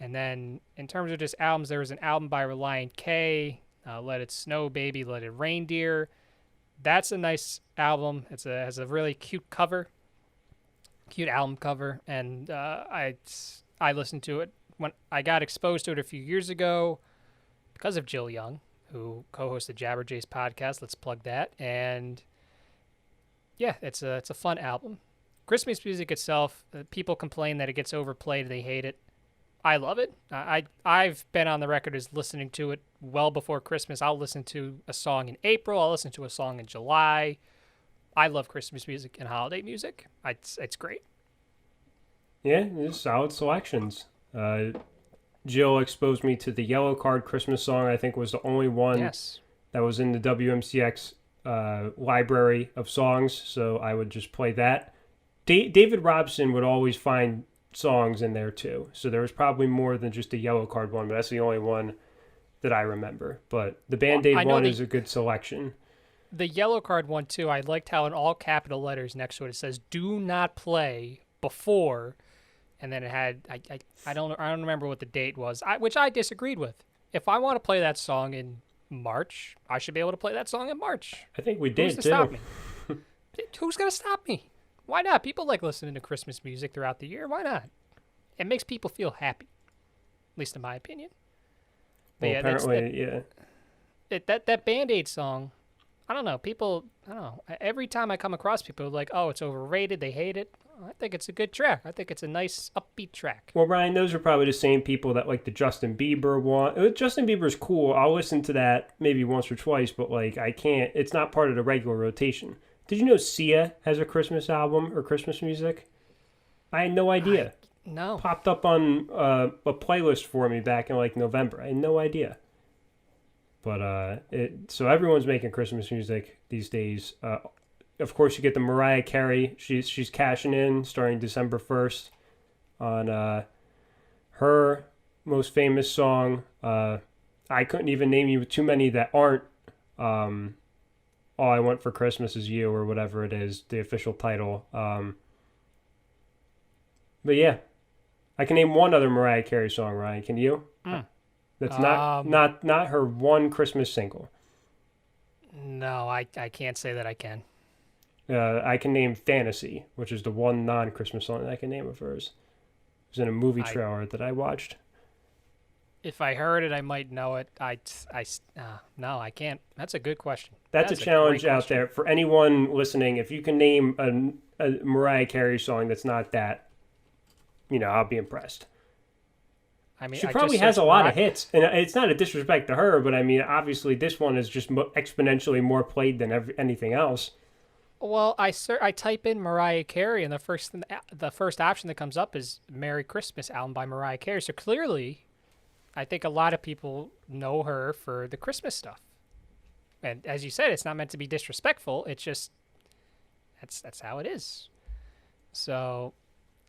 And then in terms of just albums, there was an album by Reliant K, Let It Snow Baby, Let It Reindeer. That's a nice album. It has a really cute album cover, and I listened to it when I got exposed to it a few years ago because of Jill Young, who co-hosts the Jabberjays podcast. Let's plug that. And yeah, it's a fun album. Christmas music itself, people complain that it gets overplayed. They hate it. I love it. I've been on the record as listening to it well before Christmas. I'll listen to a song in April. I'll listen to a song in July. I love Christmas music and holiday music. It's great. Yeah, it's solid selections. Jill exposed me to the Yellow Card Christmas song. I think was the only one that was in the WMCX library of songs, so I would just play that. David Robson would always find songs in there too, so there was probably more than just the Yellow Card one, but that's the only one that I remember. But the Band-Aid one is a good selection. The Yellow Card one too, I liked how in all capital letters next to it says "Do not play before," and then it had I don't remember what the date was, which I disagreed with. If I want to play that song in March, I should be able to play that song in March. I think we did Who's to stop me? Who's gonna stop me? Why not? People like listening to Christmas music throughout the year. Why not? It makes people feel happy, at least in my opinion. But well, apparently, that Band-Aid song, I don't know. Every time I come across people like, oh, it's overrated, they hate it. I think it's a good track. I think it's a nice upbeat track. Well, Ryan, those are probably the same people that like the Justin Bieber one. Justin Bieber's cool. I'll listen to that maybe once or twice, but like I can't. It's not part of the regular rotation. Did you know Sia has a Christmas album or Christmas music? I had no idea. No. Popped up on a playlist for me back in like November. I had no idea. But so everyone's making Christmas music these days. Of course, you get the Mariah Carey. She's cashing in starting December 1st on her most famous song. I couldn't even name you too many that aren't All I Want for Christmas Is You or whatever it is, the official title. But yeah, I can name one other Mariah Carey song, Ryan. Can you? That's not her one Christmas single. No, I can't say that I can. I can name Fantasy, which is the one non-Christmas song that I can name of hers. It was in a movie trailer that I watched. If I heard it, I might know it. No, I can't. That's a good question. That's a challenge out there for anyone listening. If you can name a Mariah Carey song that's not that, I'll be impressed. I mean, she probably has a lot of hits, and it's not a disrespect to her, but I mean, obviously this one is just exponentially more played than anything else. Well, I type in Mariah Carey, and the first option that comes up is "Merry Christmas" album by Mariah Carey. So clearly, I think a lot of people know her for the Christmas stuff. And as you said, it's not meant to be disrespectful. It's just that's how it is. So,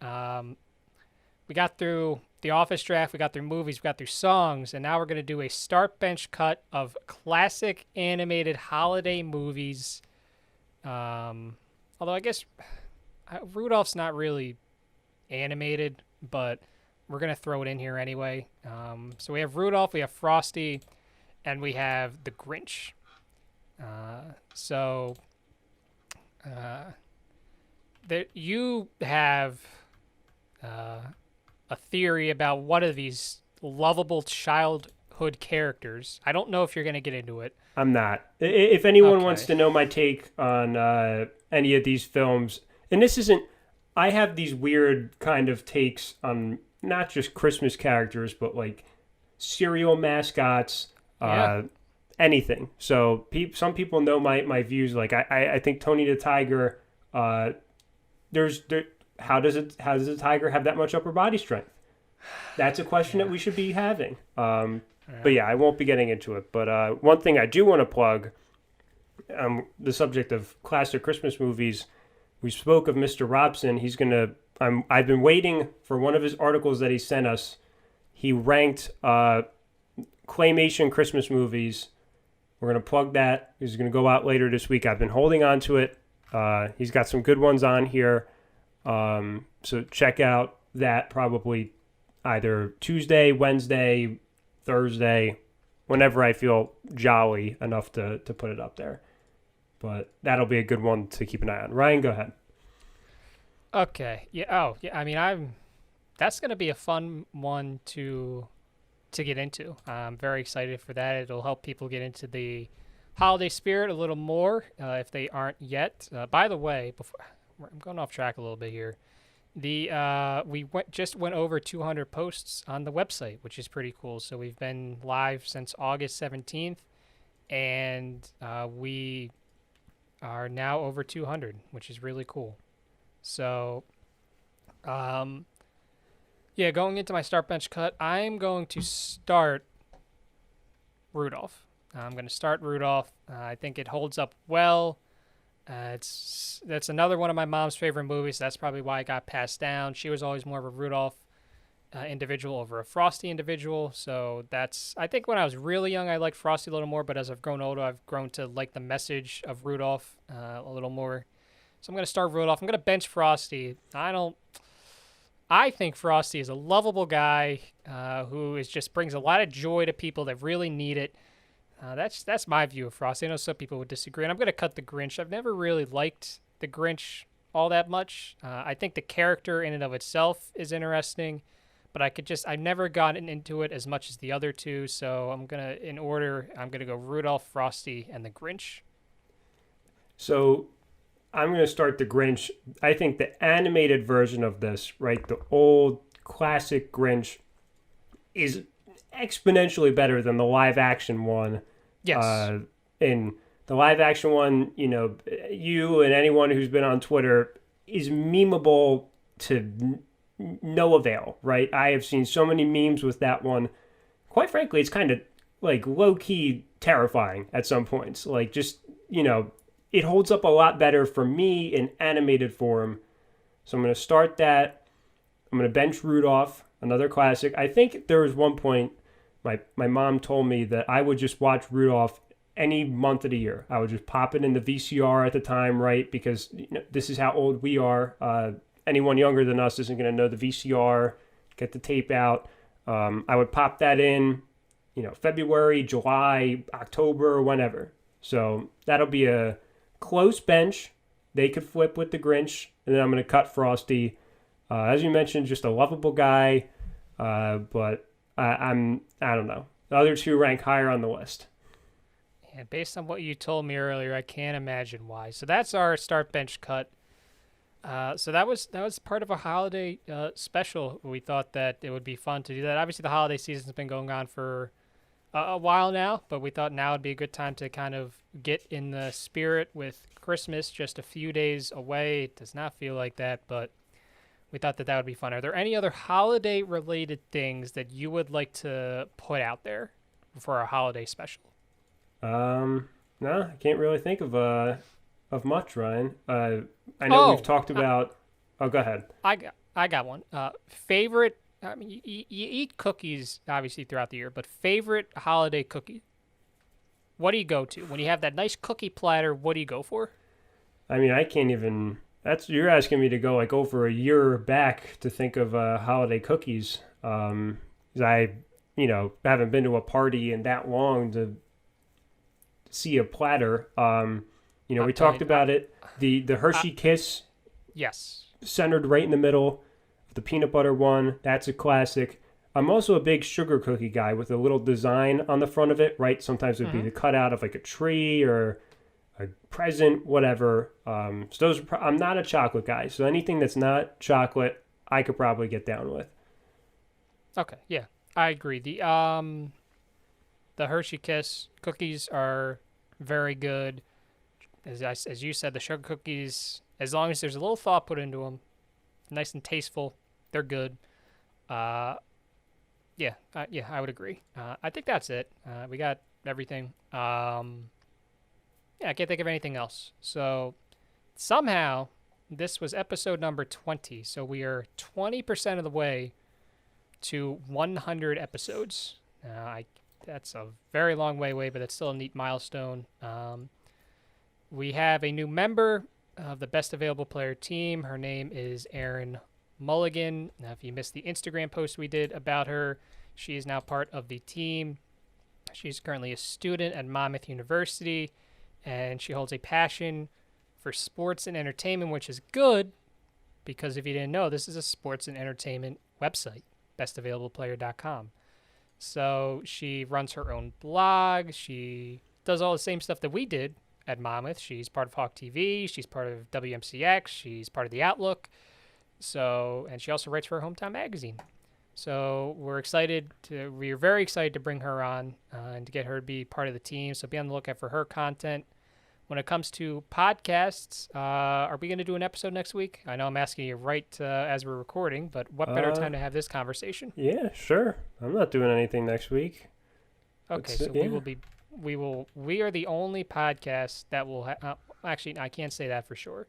we got through the Office draft, we got through movies, we got through songs, and now we're going to do a start bench cut of classic animated holiday movies. Although I guess Rudolph's not really animated, but we're gonna throw it in here anyway. So we have Rudolph, we have Frosty, and we have the Grinch. So that you have a theory about one of these lovable childhood characters. I don't know if you're going to get into it. I'm not. If anyone Okay. wants to know my take on any of these films, and this isn't, I have these weird kind of takes on not just Christmas characters, but like cereal mascots, Yeah. anything. So some people know my views. Like I think Tony the Tiger. How does a tiger have that much upper body strength? That's a question that we should be having. But yeah, I won't be getting into it. But one thing I do want to plug, the subject of classic Christmas movies. We spoke of Mr. Robson. He's gonna. I've been waiting for one of his articles that he sent us. He ranked claymation Christmas movies. We're gonna plug that. He's gonna go out later this week. I've been holding on to it. He's got some good ones on here. So check out that probably either Tuesday, Wednesday, Thursday, whenever I feel jolly enough to put it up there. But that'll be a good one to keep an eye on. Ryan, go ahead. Okay. Yeah. Oh, yeah. I mean, that's going to be a fun one to get into. I'm very excited for that. It'll help people get into the holiday spirit a little more if they aren't yet. By the way, I'm going off track a little bit here. We just went over 200 posts on the website, which is pretty cool. So we've been live since August 17th, and we are now over 200, which is really cool. So, yeah, going into my start bench cut, I'm going to start Rudolph. I'm going to start Rudolph. I think it holds up well. That's another one of my mom's favorite movies. That's probably why it got passed down. She was always more of a Rudolph individual over a Frosty individual. So I think when I was really young, I liked Frosty a little more, but as I've grown older, I've grown to like the message of Rudolph a little more. So I'm going to start Rudolph. I'm going to bench Frosty. I think Frosty is a lovable guy who just brings a lot of joy to people that really need it. That's my view of Frosty. I know some people would disagree, and I'm going to cut the Grinch. I've never really liked the Grinch all that much. I think the character in and of itself is interesting, but I've never gotten into it as much as the other two. So I'm going to go Rudolph, Frosty, and the Grinch. So I'm going to start the Grinch. I think the animated version of this, right, the old classic Grinch, is exponentially better than the live action one. Yes. In the live action one, you and anyone who's been on Twitter is memeable to no avail, right? I have seen so many memes with that one. Quite frankly, it's kind of like low key terrifying at some points. Like just, it holds up a lot better for me in animated form. So I'm going to start that. I'm going to bench Rudolph, another classic. I think there was one point my mom told me that I would just watch Rudolph any month of the year. I would just pop it in the VCR at the time, right? Because this is how old we are. Anyone younger than us isn't going to know the VCR, get the tape out. I would pop that in, February, July, October, whenever. So that'll be a close bench. They could flip with the Grinch, and then I'm going to cut Frosty. As you mentioned, just a lovable guy, but I don't know. The other two rank higher on the list. And based on what you told me earlier, I can't imagine why. So that's our start bench cut. So that was part of a holiday special. We thought that it would be fun to do that. Obviously, the holiday season's been going on for a while now, but we thought now would be a good time to kind of get in the spirit with Christmas just a few days away. It does not feel like that, but we thought that would be fun. Are there any other holiday-related things that you would like to put out there for our holiday special? No, I can't really think of much, Ryan. I know we've talked about. Go ahead. I got one. Favorite. I mean, you eat cookies obviously throughout the year, but favorite holiday cookie. What do you go to when you have that nice cookie platter? What do you go for? I mean, I can't even. You're asking me to go like over a year back to think of holiday cookies. 'Cause I, haven't been to a party in that long to see a platter. We talked about it. The Hershey Kiss, Yes. centered right in the middle. The peanut butter one, that's a classic. I'm also a big sugar cookie guy with a little design on the front of it, right? Sometimes it would be the cutout of like a tree or a present, whatever. So those I'm not a chocolate guy, so anything that's not chocolate, I could probably get down with. Okay, yeah, I agree. The Hershey Kiss cookies are very good. As you said, the sugar cookies, as long as there's a little thought put into them, nice and tasteful, they're good. Yeah, I would agree. I think that's it. We got everything. Yeah, I can't think of anything else. So somehow this was episode number 20. So we are 20% of the way to 100 episodes. That's a very long way away, but it's still a neat milestone. We have a new member of the Best Available Player team. Her name is Erin Mulligan. Now, if you missed the Instagram post we did about her, she is now part of the team. She's currently a student at Monmouth University, and she holds a passion for sports and entertainment, which is good because if you didn't know, this is a sports and entertainment website, bestaavailableplayer.com. So she runs her own blog. She does all the same stuff that we did at Monmouth. She's part of Hawk TV. She's part of WMCX. She's part of The Outlook. And she also writes for her hometown magazine. So we're very excited to bring her on and to get her to be part of the team. So be on the lookout for her content. When it comes to podcasts, are we going to do an episode next week? I know I'm asking you right as we're recording, but what better time to have this conversation? Yeah, sure. I'm not doing anything next week. Okay, so we are the only podcast that will actually, I can't say that for sure.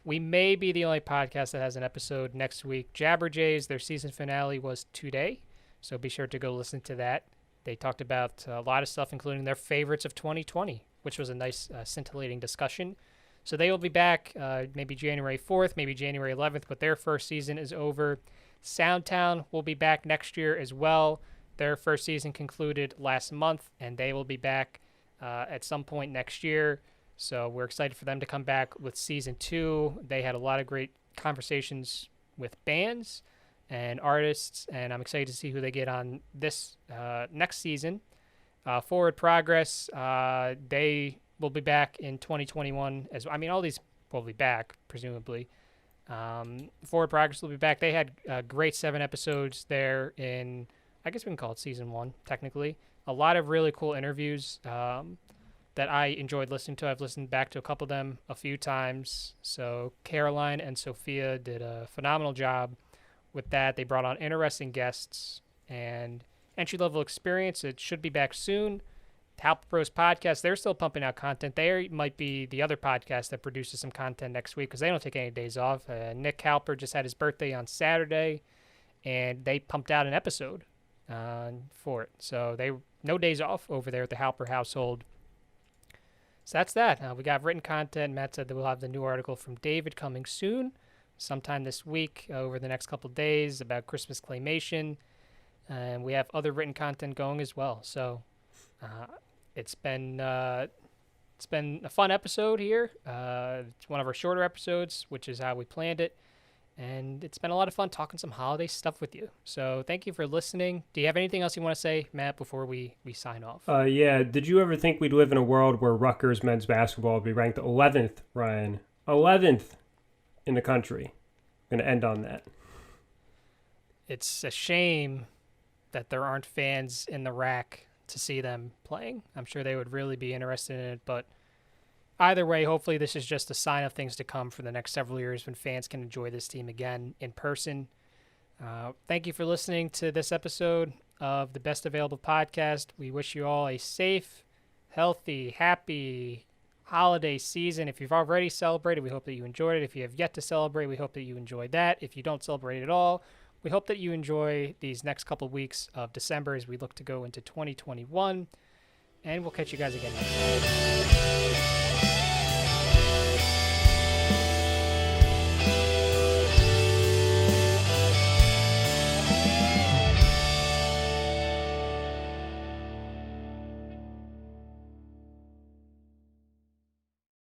We may be the only podcast that has an episode next week. Jabberjays, their season finale was today, so be sure to go listen to that. They talked about a lot of stuff, including their favorites of 2020, which was a nice scintillating discussion. So they will be back maybe January 4th, maybe January 11th, but their first season is over. Soundtown will be back next year as well. Their first season concluded last month, and they will be back at some point next year. So we're excited for them to come back with season 2. They had a lot of great conversations with bands and artists, and I'm excited to see who they get on this next season. Forward Progress, they will be back in 2021. All these will be back, presumably. Forward Progress will be back. They had great 7 episodes there in, I guess we can call it season 1, technically. A lot of really cool interviews that I enjoyed listening to. I've listened back to a couple of them a few times. So Caroline and Sophia did a phenomenal job with that. They brought on interesting guests and entry-level experience. It should be back soon. Halper Bros podcast, they're still pumping out content. They might be the other podcast that produces some content next week because they don't take any days off. Nick Halper just had his birthday on Saturday, and they pumped out an episode for it. So no days off over there at the Halper household. So that's that. We got written content. Matt said that we'll have the new article from David coming soon, sometime this week, over the next couple of days, about Christmas claymation. And we have other written content going as well. So it's been a fun episode here. It's one of our shorter episodes, which is how we planned it. And it's been a lot of fun talking some holiday stuff with you. So thank you for listening. Do you have anything else you want to say, Matt, before we sign off? Yeah. Did you ever think we'd live in a world where Rutgers men's basketball would be ranked 11th, Ryan? 11th in the country. I'm going to end on that. It's a shame that there aren't fans in the rack to see them playing. I'm sure they would really be interested in it, but either way, hopefully this is just a sign of things to come for the next several years when fans can enjoy this team again in person. Thank you for listening to this episode of the Best Available Podcast. We wish you all a safe, healthy, happy holiday season. If you've already celebrated, we hope that you enjoyed it. If you have yet to celebrate, we hope that you enjoyed that. If you don't celebrate at all, we hope that you enjoy these next couple of weeks of December as we look to go into 2021. And we'll catch you guys again next time.